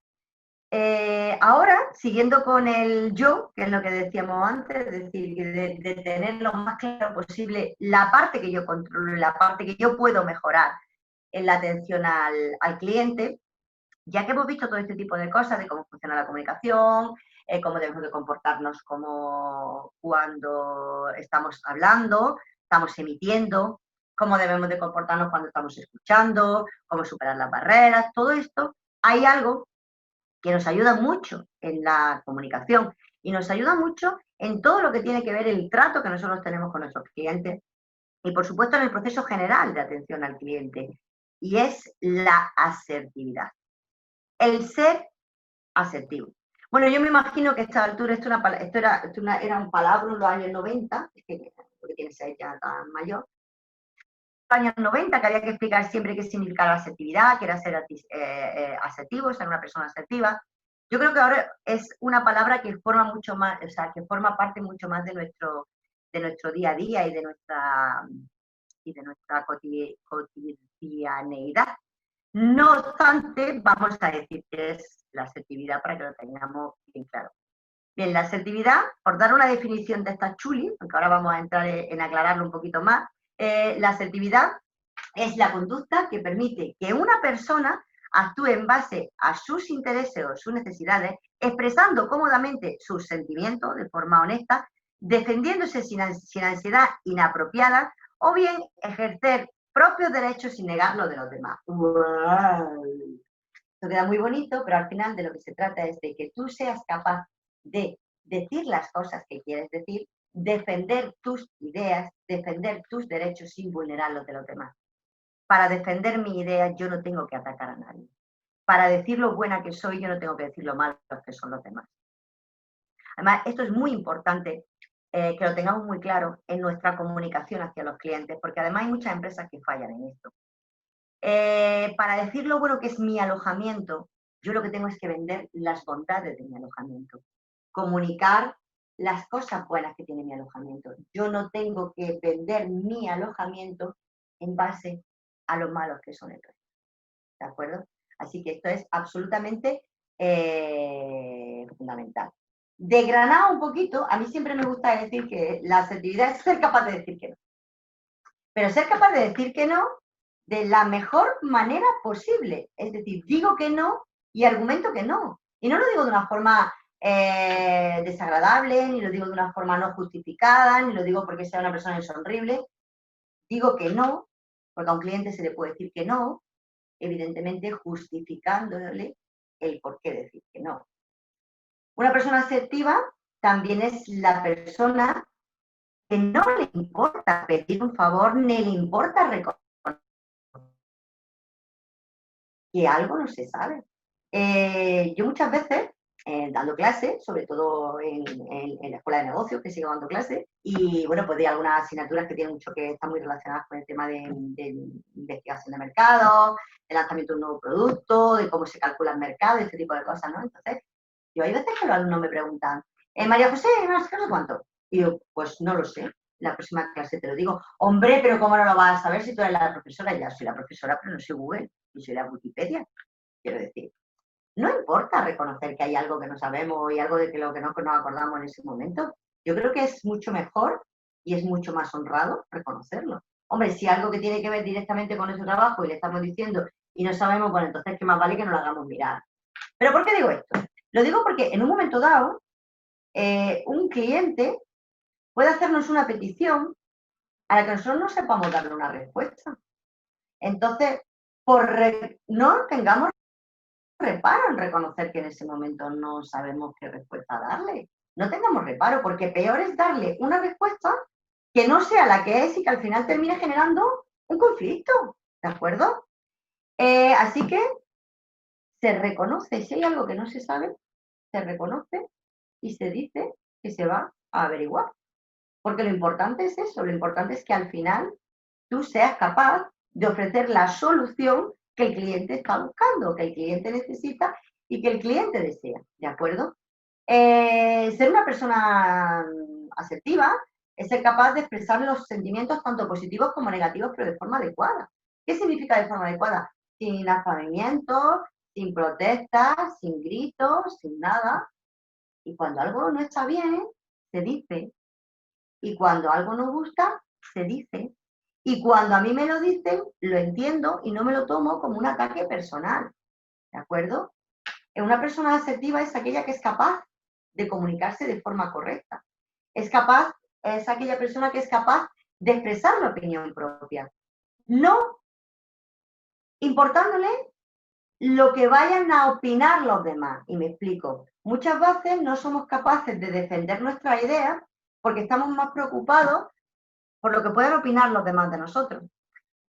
ahora, siguiendo con el yo, que es lo que decíamos antes, es decir, de tener lo más claro posible la parte que yo controlo, la parte que yo puedo mejorar en la atención al cliente, ya que hemos visto todo este tipo de cosas, de cómo funciona la comunicación, cómo debemos de comportarnos como cuando estamos hablando, estamos emitiendo, cómo debemos de comportarnos cuando estamos escuchando, cómo superar las barreras, todo esto. Hay algo que nos ayuda mucho en la comunicación y nos ayuda mucho en todo lo que tiene que ver el trato que nosotros tenemos con nuestros clientes y, por supuesto, en el proceso general de atención al cliente, y es la asertividad. El ser asertivo. Bueno, yo me imagino que a esta altura esto era un palabra en los años 90, es que porque tiene que ser ya tan mayor, años 90, que había que explicar siempre qué significaba la asertividad, que era ser asertivo, ser una persona asertiva. Yo creo que ahora es una palabra que forma mucho más, o sea, que forma parte mucho más de nuestro día a día y de nuestra cotidianeidad. No obstante, vamos a decir que es la asertividad para que lo tengamos bien claro. Bien, la asertividad, por dar una definición de esta chuli, aunque ahora vamos a entrar en aclararlo un poquito más, la asertividad es la conducta que permite que una persona actúe en base a sus intereses o sus necesidades, expresando cómodamente sus sentimientos de forma honesta, defendiéndose sin ansiedad inapropiada o bien ejercer propios derechos sin negar los de los demás. ¡Wow! Esto queda muy bonito, pero al final de lo que se trata es de que tú seas capaz de decir las cosas que quieres decir, defender tus ideas, defender tus derechos sin vulnerar los de los demás. Para defender mi idea yo no tengo que atacar a nadie. Para decir lo buena que soy yo no tengo que decir lo malo que son los demás. Además, esto es muy importante que lo tengamos muy claro en nuestra comunicación hacia los clientes, porque además hay muchas empresas que fallan en esto. Para decir lo bueno que es mi alojamiento, yo lo que tengo es que vender las bondades de mi alojamiento, comunicar las cosas buenas que tiene mi alojamiento. Yo no tengo que vender mi alojamiento en base a los malos que son el resto. ¿De acuerdo? Así que esto es absolutamente fundamental. Desgranado un poquito, a mí siempre me gusta decir que la asertividad es ser capaz de decir que no. Pero ser capaz de decir que no de la mejor manera posible. Es decir, digo que no y argumento que no. Y no lo digo de una forma desagradable, ni lo digo de una forma no justificada, ni lo digo porque sea una persona insonrible. Digo que no, porque a un cliente se le puede decir que no, evidentemente justificándole el por qué decir que no. Una persona asertiva también es la persona que no le importa pedir un favor, ni le importa reconocer que algo no se sabe. Yo muchas veces, dando clases, sobre todo en la escuela de negocios, que sigo dando clases, y bueno, pues de algunas asignaturas que tienen mucho que están muy relacionadas con el tema de investigación de mercado, de lanzamiento de un nuevo producto, de cómo se calcula el mercado, este tipo de cosas, ¿no? Entonces, yo hay veces que los alumnos me preguntan, María José, no sé cuánto. Y yo, pues no lo sé, la próxima clase te lo digo. Hombre, pero ¿cómo no lo vas a saber si tú eres la profesora? Ya soy la profesora, pero no soy Google, y soy la Wikipedia. Quiero decir, no importa reconocer que hay algo que no sabemos y algo de lo que no nos acordamos en ese momento. Yo creo que es mucho mejor y es mucho más honrado reconocerlo. Hombre, si algo que tiene que ver directamente con nuestro trabajo y le estamos diciendo y no sabemos, bueno, entonces que más vale que no lo hagamos mirar. ¿Pero por qué digo esto? Lo digo porque en un momento dado, un cliente puede hacernos una petición a la que nosotros no sepamos darle una respuesta. Entonces, no tengamos reparo en reconocer que en ese momento no sabemos qué respuesta darle. No tengamos reparo, porque peor es darle una respuesta que no sea la que es y que al final termine generando un conflicto, ¿de acuerdo? Así que se reconoce, si hay algo que no se sabe, se reconoce y se dice que se va a averiguar. Porque lo importante es eso, lo importante es que al final tú seas capaz de ofrecer la solución que el cliente está buscando, que el cliente necesita y que el cliente desea, ¿de acuerdo? Ser una persona asertiva es ser capaz de expresar los sentimientos tanto positivos como negativos, pero de forma adecuada. ¿Qué significa de forma adecuada? Sin aspavientos, sin protestas, sin gritos, sin nada. Y cuando algo no está bien, se dice. Y cuando algo no gusta, se dice. Y cuando a mí me lo dicen, lo entiendo y no me lo tomo como un ataque personal. ¿De acuerdo? Una persona asertiva es aquella que es capaz de comunicarse de forma correcta. Es aquella persona que es capaz de expresar la opinión propia. no importándole lo que vayan a opinar los demás. Y me explico. Muchas veces no somos capaces de defender nuestras ideas porque estamos más preocupados por lo que pueden opinar los demás de nosotros.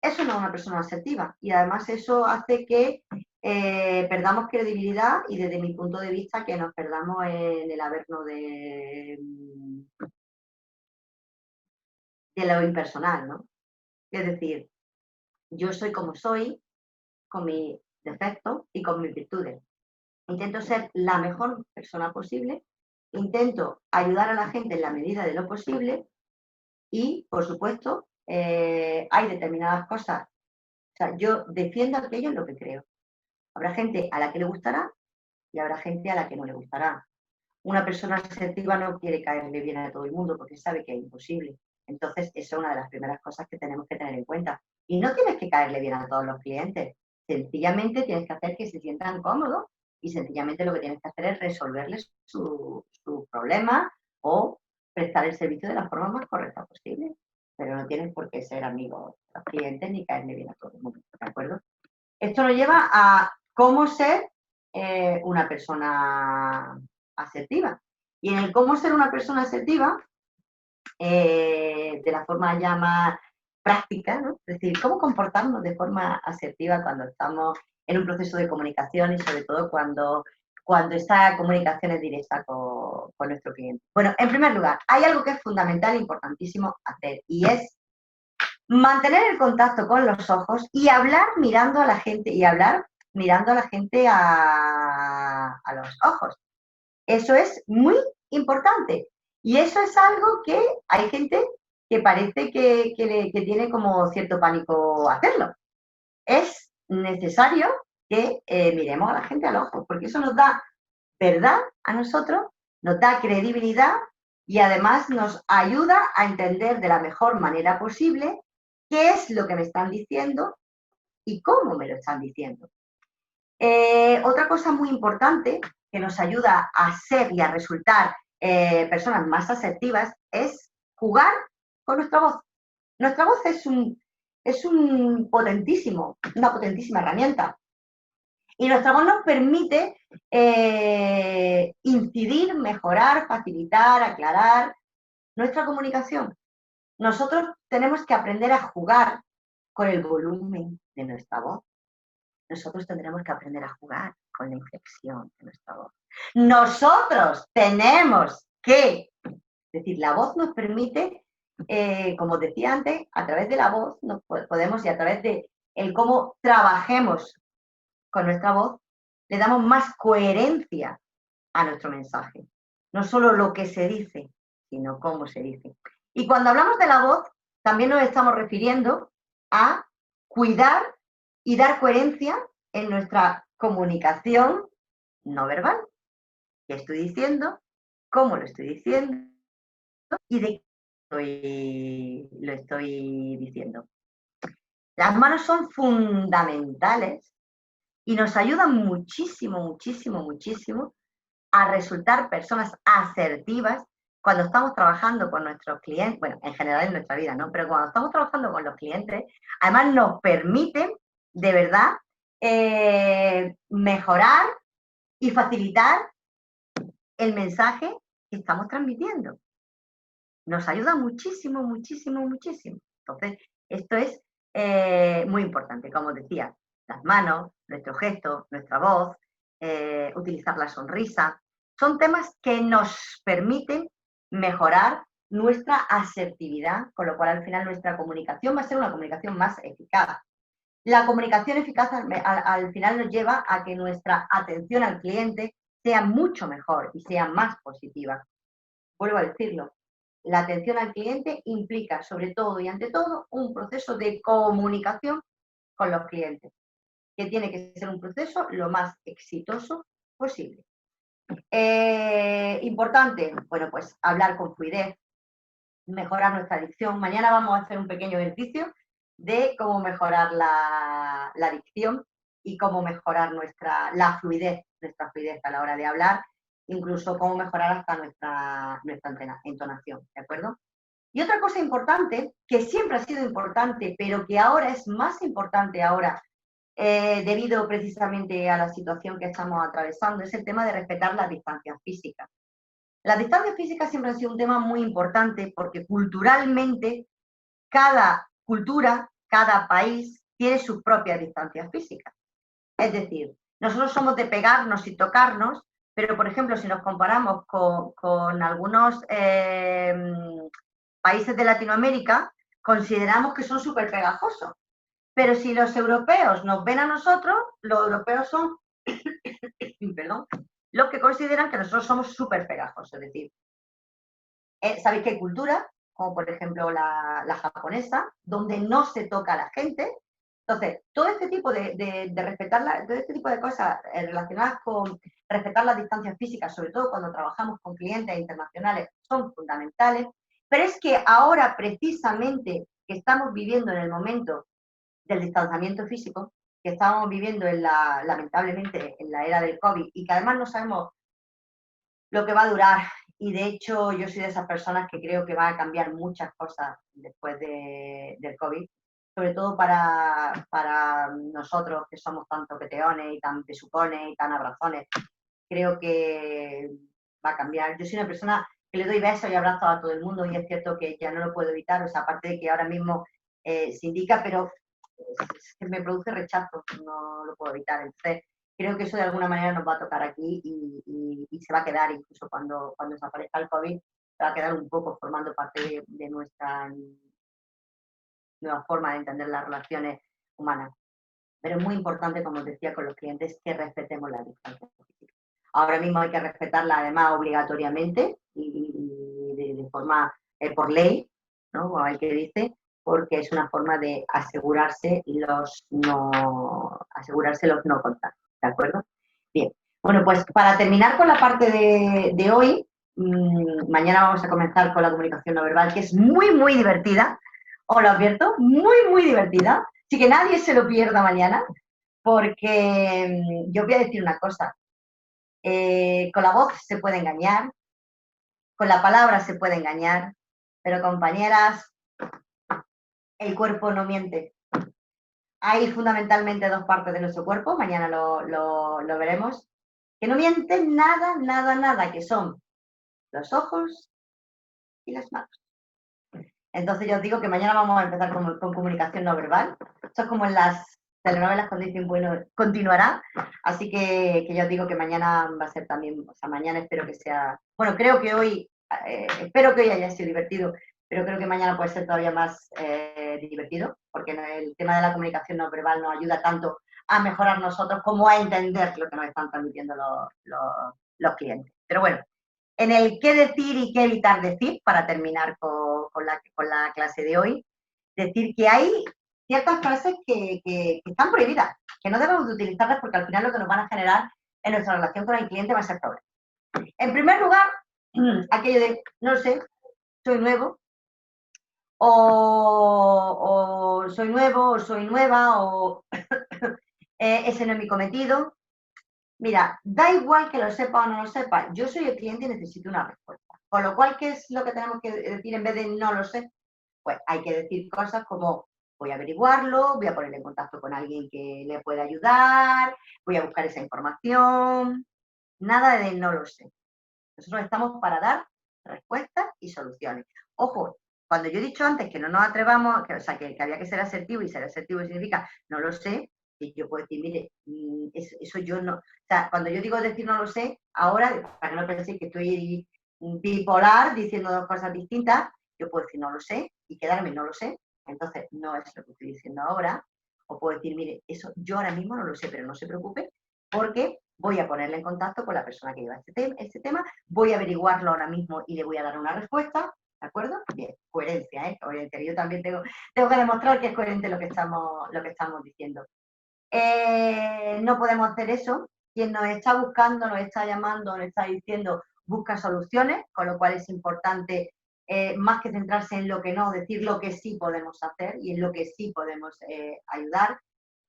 Eso no es una persona asertiva y además eso hace que perdamos credibilidad y desde mi punto de vista que nos perdamos en el averno de lo impersonal, ¿no? Es decir, yo soy como soy, con mis defectos y con mis virtudes. Intento ser la mejor persona posible, intento ayudar a la gente en la medida de lo posible y, por supuesto, hay determinadas cosas. O sea, yo defiendo aquello en lo que creo. Habrá gente a la que le gustará y habrá gente a la que no le gustará. Una persona asertiva no quiere caerle bien a todo el mundo porque sabe que es imposible. Entonces, esa es una de las primeras cosas que tenemos que tener en cuenta. Y no tienes que caerle bien a todos los clientes. Sencillamente tienes que hacer que se sientan cómodos y sencillamente lo que tienes que hacer es resolverles su problema o prestar el servicio de la forma más correcta posible. Pero no tienes por qué ser amigo de los clientes ni caerle bien a todo el mundo, ¿de acuerdo? Esto nos lleva a cómo ser una persona asertiva. Y en el cómo ser una persona asertiva, de la forma ya más práctica, ¿no? Es decir, cómo comportarnos de forma asertiva cuando estamos en un proceso de comunicación y sobre todo cuando esta comunicación es directa con nuestro cliente. Bueno, en primer lugar, hay algo que es fundamental e importantísimo hacer y es mantener el contacto con los ojos y hablar mirando a la gente a los ojos. Eso es muy importante. Y eso es algo que hay gente que parece que tiene como cierto pánico hacerlo. Es necesario que miremos a la gente al ojo, porque eso nos da verdad a nosotros, nos da credibilidad y además nos ayuda a entender de la mejor manera posible qué es lo que me están diciendo y cómo me lo están diciendo. Otra cosa muy importante que nos ayuda a ser y a resultar personas más asertivas es jugar con nuestra voz. Nuestra voz es una potentísima herramienta. Y nuestra voz nos permite incidir, mejorar, facilitar, aclarar nuestra comunicación. Nosotros tenemos que aprender a jugar con el volumen de nuestra voz. Nosotros tendremos que aprender a jugar con la inflexión de nuestra voz. Nosotros tenemos que, es decir, la voz nos permite, como decía antes, a través de la voz nos podemos y a través de cómo trabajemos con nuestra voz, le damos más coherencia a nuestro mensaje. No solo lo que se dice, sino cómo se dice. Y cuando hablamos de la voz, también nos estamos refiriendo a cuidar y dar coherencia en nuestra comunicación no verbal. ¿Qué estoy diciendo? ¿Cómo lo estoy diciendo? ¿Y de qué lo estoy diciendo? Las manos son fundamentales y nos ayudan muchísimo a resultar personas asertivas cuando estamos trabajando con nuestros clientes, bueno, en general en nuestra vida, ¿no? Pero cuando estamos trabajando con los clientes, además nos permiten, de verdad, mejorar y facilitar el mensaje que estamos transmitiendo. Nos ayuda muchísimo. Entonces, esto es muy importante, como decía, las manos, nuestro gesto, nuestra voz, utilizar la sonrisa, son temas que nos permiten mejorar nuestra asertividad, con lo cual al final nuestra comunicación va a ser una comunicación más eficaz. La comunicación eficaz al final nos lleva a que nuestra atención al cliente sea mucho mejor y sea más positiva. Vuelvo a decirlo, la atención al cliente implica sobre todo y ante todo un proceso de comunicación con los clientes, que tiene que ser un proceso lo más exitoso posible. Importante, bueno, pues hablar con fluidez, mejorar nuestra dicción. Mañana vamos a hacer un pequeño ejercicio de cómo mejorar la dicción y cómo mejorar nuestra fluidez a la hora de hablar, incluso cómo mejorar hasta nuestra entonación, ¿de acuerdo? Y otra cosa importante, que siempre ha sido importante, pero que ahora es más importante ahora, debido precisamente a la situación que estamos atravesando, es el tema de respetar las distancias físicas. Las distancias físicas siempre han sido un tema muy importante porque culturalmente cada cultura, cada país tiene sus propias distancias físicas. Es decir, nosotros somos de pegarnos y tocarnos, pero por ejemplo, si nos comparamos con algunos países de Latinoamérica, consideramos que son súper pegajosos. Pero si los europeos nos ven a nosotros, los europeos son, perdón, los que consideran que nosotros somos súper pegajosos. Es decir, sabéis que hay culturas, como por ejemplo la japonesa, donde no se toca a la gente. Entonces, todo este tipo de respetar, todo este tipo de cosas relacionadas con respetar las distancias físicas, sobre todo cuando trabajamos con clientes internacionales, son fundamentales. Pero es que ahora, precisamente, que estamos viviendo en el momento del distanciamiento físico, que estamos viviendo lamentablemente en la era del COVID y que además no sabemos lo que va a durar. Y de hecho yo soy de esas personas que creo que va a cambiar muchas cosas después del COVID, sobre todo para nosotros que somos tan toqueteones y tan besucones y tan abrazones. Creo que va a cambiar. Yo soy una persona que le doy besos y abrazos a todo el mundo y es cierto que ya no lo puedo evitar, o sea, aparte de que ahora mismo se indica, pero es que me produce rechazo, no lo puedo evitar. Entonces, creo que eso de alguna manera nos va a tocar aquí y se va a quedar, incluso cuando desaparezca el COVID, se va a quedar un poco formando parte de nuestra nueva forma de entender las relaciones humanas. Pero es muy importante, como os decía con los clientes, que respetemos la distancia física. Ahora mismo hay que respetarla además obligatoriamente y de forma por ley, ¿no? Como hay que dice, porque es una forma de asegurarse los no contactos, ¿de acuerdo? Bien, bueno, pues para terminar con la parte de hoy, mañana vamos a comenzar con la comunicación no verbal, que es muy, muy divertida, os lo advierto, muy, muy divertida, así que nadie se lo pierda mañana, porque yo os voy a decir una cosa, con la voz se puede engañar, con la palabra se puede engañar, pero compañeras, el cuerpo no miente. Hay fundamentalmente dos partes de nuestro cuerpo, mañana lo veremos, que no mienten nada, nada, nada, que son los ojos y las manos. Entonces yo os digo que mañana vamos a empezar con comunicación no verbal. Esto es como en las telenovelas cuando dicen, bueno, continuará. Así que yo os digo que mañana va a ser también, o sea, mañana espero que sea, bueno, creo que hoy, espero que hoy haya sido divertido, pero creo que mañana puede ser todavía más divertido, porque el tema de la comunicación no verbal nos ayuda tanto a mejorar nosotros como a entender lo que nos están transmitiendo los clientes. Pero bueno, en el qué decir y qué evitar decir, para terminar con la clase de hoy, decir que hay ciertas frases que están prohibidas, que no debemos de utilizarlas porque al final lo que nos van a generar en nuestra relación con el cliente va a ser problema. En primer lugar, aquello de, no lo sé, soy nuevo, o soy nuevo, o soy nueva, o ese no es mi cometido. Mira, da igual que lo sepa o no lo sepa, yo soy el cliente y necesito una respuesta. Con lo cual, ¿qué es lo que tenemos que decir en vez de no lo sé? Pues hay que decir cosas como voy a averiguarlo, voy a ponerle en contacto con alguien que le pueda ayudar, voy a buscar esa información. Nada de no lo sé. Nosotros estamos para dar respuestas y soluciones. Ojo, cuando yo he dicho antes que no nos atrevamos, o sea, que había que ser asertivo y ser asertivo significa no lo sé, y yo puedo decir, mire, eso yo no, o sea, cuando yo digo decir no lo sé, ahora, para que no penséis que estoy bipolar diciendo dos cosas distintas, yo puedo decir no lo sé y quedarme no lo sé, entonces no es lo que estoy diciendo ahora, o puedo decir, mire, eso yo ahora mismo no lo sé, pero no se preocupe, porque voy a ponerle en contacto con la persona que lleva este tema, voy a averiguarlo ahora mismo y le voy a dar una respuesta, ¿de acuerdo? Bien, coherencia, ¿eh? Coherencia. Yo también tengo que demostrar que es coherente lo que estamos diciendo. No podemos hacer eso. Quien nos está buscando, nos está llamando, nos está diciendo, busca soluciones, con lo cual es importante, más que centrarse en lo que no, decir lo que sí podemos hacer y en lo que sí podemos ayudar.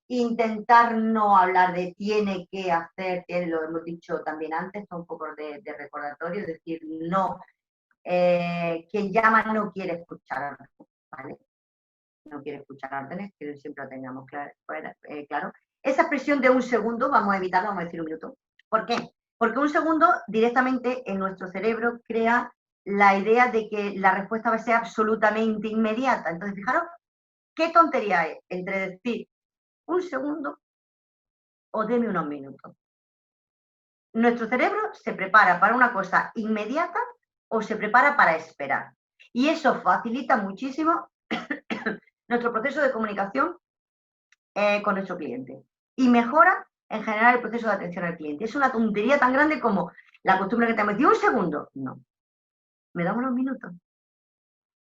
Intentar no hablar de tiene que hacer, lo hemos dicho también antes, un poco de recordatorio, es decir, no quien llama no quiere escuchar, ¿vale? No quiere escuchar órdenes, que siempre lo tengamos claro. Esa expresión de un segundo, vamos a evitarla, vamos a decir un minuto. ¿Por qué? Porque un segundo directamente en nuestro cerebro crea la idea de que la respuesta va a ser absolutamente inmediata. Entonces, fijaros qué tontería es entre decir un segundo o deme unos minutos. Nuestro cerebro se prepara para una cosa inmediata o se prepara para esperar. Y eso facilita muchísimo nuestro proceso de comunicación con nuestro cliente y mejora en general el proceso de atención al cliente. Es una tontería tan grande como la costumbre que tenemos de decir un segundo. No, me da unos minutos.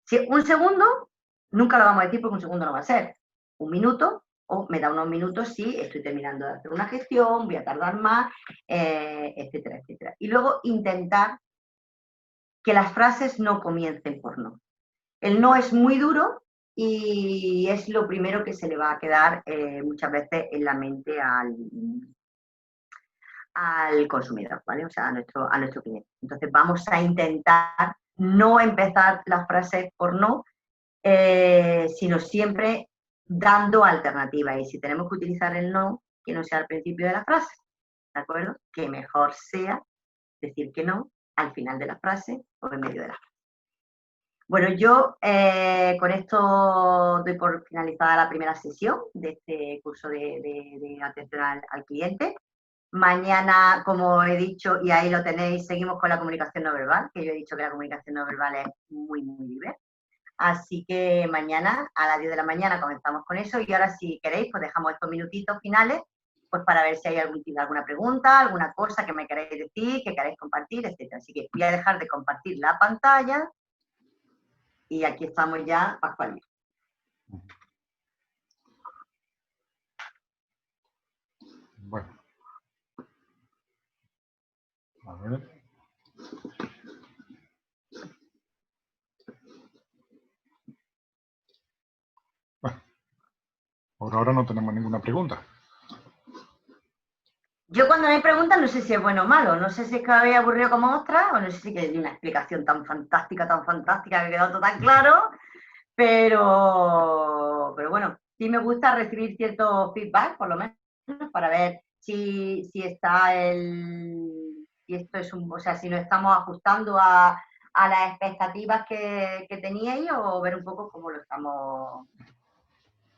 Si un segundo, nunca lo vamos a decir porque un segundo no va a ser. Un minuto o me da unos minutos si estoy terminando de hacer una gestión, voy a tardar más, etcétera, etcétera. Y luego intentar que las frases no comiencen por no. El no es muy duro y es lo primero que se le va a quedar muchas veces en la mente al consumidor, ¿vale? O sea, a nuestro cliente. Entonces vamos a intentar no empezar las frases por no, sino siempre dando alternativas. Y si tenemos que utilizar el no, que no sea al principio de la frase, ¿de acuerdo? Que mejor sea decir que no al final de la frase o en medio de la frase. Bueno, yo con esto doy por finalizada la primera sesión de este curso de atención al cliente. Mañana, como he dicho, y ahí lo tenéis, seguimos con la comunicación no verbal, que yo he dicho que la comunicación no verbal es muy, muy diversa. Así que mañana a las 10 de la mañana comenzamos con eso y ahora si queréis pues dejamos estos minutitos finales pues para ver si hay alguna pregunta, alguna cosa que me queréis decir, que queréis compartir, etcétera. Así que voy a dejar de compartir la pantalla y aquí estamos ya, Pascual. Bueno. A ver. Bueno, por ahora no tenemos ninguna pregunta. Yo cuando me preguntan no sé si es bueno o malo, no sé si es que me había aburrido como otra, o no sé si hay una explicación tan fantástica, que ha quedado todo tan claro, pero bueno, sí me gusta recibir cierto feedback, por lo menos, para ver si está si esto es o sea, si nos estamos ajustando a las expectativas que teníais o ver un poco cómo lo estamos,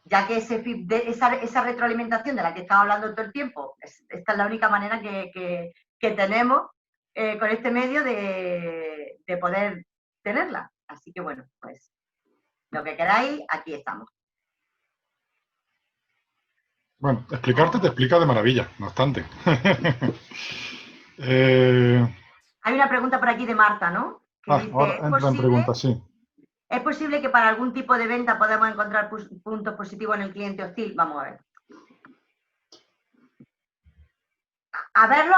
ya que esa retroalimentación de la que estaba hablando todo el tiempo, esta es la única manera que tenemos con este medio de poder tenerla. Así que bueno, pues lo que queráis, aquí estamos. Bueno, explicarte te explica de maravilla, no obstante. Hay una pregunta por aquí de Marta, ¿no? Que dice, ahora entra en preguntas, sí. ¿Es posible que para algún tipo de venta podamos encontrar puntos positivos en el cliente hostil? Vamos a ver. A verlo,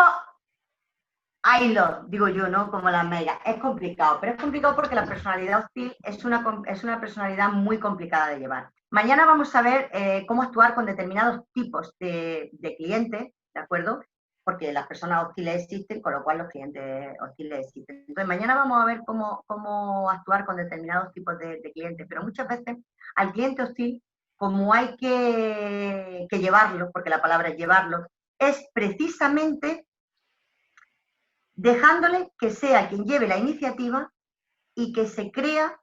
haylo, digo yo, ¿no? Como las megas. Es complicado, pero es complicado porque la personalidad hostil es una personalidad muy complicada de llevar. Mañana vamos a ver cómo actuar con determinados tipos de clientes, ¿de acuerdo? Porque las personas hostiles existen, con lo cual los clientes hostiles existen. Entonces, mañana vamos a ver cómo actuar con determinados tipos de clientes, pero muchas veces al cliente hostil, como hay que llevarlo, porque la palabra es llevarlo, es precisamente dejándole que sea quien lleve la iniciativa y que se crea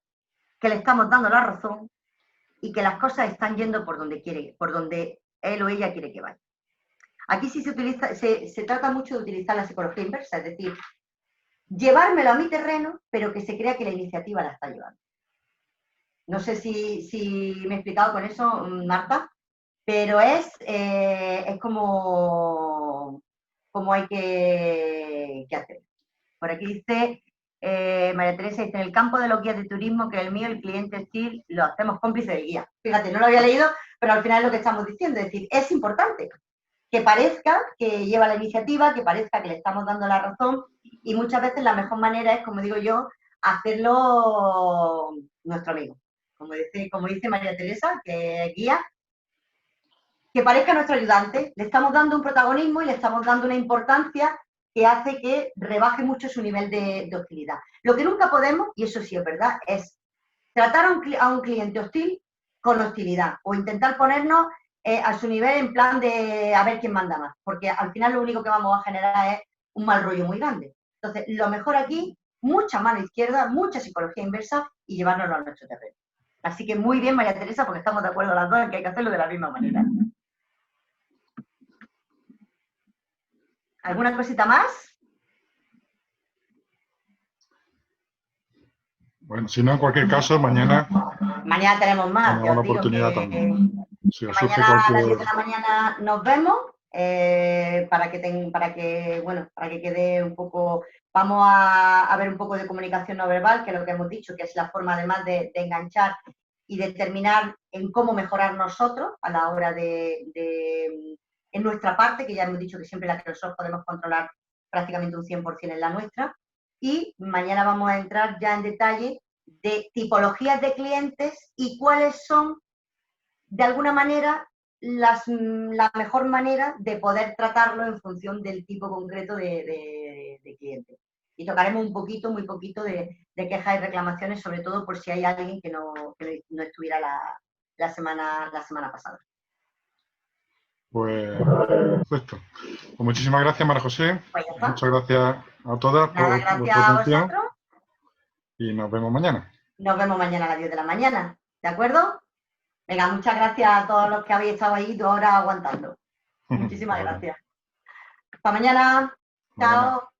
que le estamos dando la razón y que las cosas están yendo por donde él o ella quiere que vaya. Aquí sí se trata mucho de utilizar la psicología inversa, es decir, llevármelo a mi terreno, pero que se crea que la iniciativa la está llevando. No sé si me he explicado con eso, Marta, pero es como hay que hacer. Por aquí dice María Teresa, dice, en el campo de los guías de turismo, que el mío, el cliente hostil, lo hacemos cómplice de guía. Fíjate, no lo había leído, pero al final es lo que estamos diciendo, es decir, es importante que parezca que lleva la iniciativa, que parezca que le estamos dando la razón, y muchas veces la mejor manera es, como digo yo, hacerlo nuestro amigo. Como dice María Teresa, que es guía, que parezca nuestro ayudante. Le estamos dando un protagonismo y le estamos dando una importancia que hace que rebaje mucho su nivel de hostilidad. Lo que nunca podemos, y eso sí es verdad, es tratar a un cliente hostil con hostilidad o intentar ponernos a su nivel en plan de a ver quién manda más, porque al final lo único que vamos a generar es un mal rollo muy grande. Entonces, lo mejor aquí, mucha mano izquierda, mucha psicología inversa y llevárnoslo a nuestro terreno. Así que muy bien, María Teresa, porque estamos de acuerdo las dos en que hay que hacerlo de la misma manera. ¿Alguna cosita más? Bueno, si no, en cualquier caso, mañana Mañana tenemos más. tenemos la oportunidad también. Si os surge Mañana a las 10 cualquier... de la mañana nos vemos para que quede un poco. Vamos a ver un poco de comunicación no verbal, que es lo que hemos dicho, que es la forma además de enganchar y determinar en cómo mejorar nosotros a la hora en nuestra parte, que ya hemos dicho que siempre la que nosotros podemos controlar prácticamente un 100% en la nuestra. Y mañana vamos a entrar ya en detalle de tipologías de clientes y cuáles son, de alguna manera, la mejor manera de poder tratarlo en función del tipo concreto de cliente. Y tocaremos un poquito, muy poquito de quejas y reclamaciones, sobre todo por si hay alguien que no estuviera la semana pasada. Pues perfecto. Pues muchísimas gracias, María José. Pues ya está. Muchas gracias a todas por Gracias vuestra a atención vosotros. y nos vemos mañana. Nos vemos mañana a las 10 de la mañana. ¿De acuerdo? Venga, muchas gracias a todos los que habéis estado ahí 2 horas aguantando. Muchísimas Vale. gracias. Hasta mañana. Chao.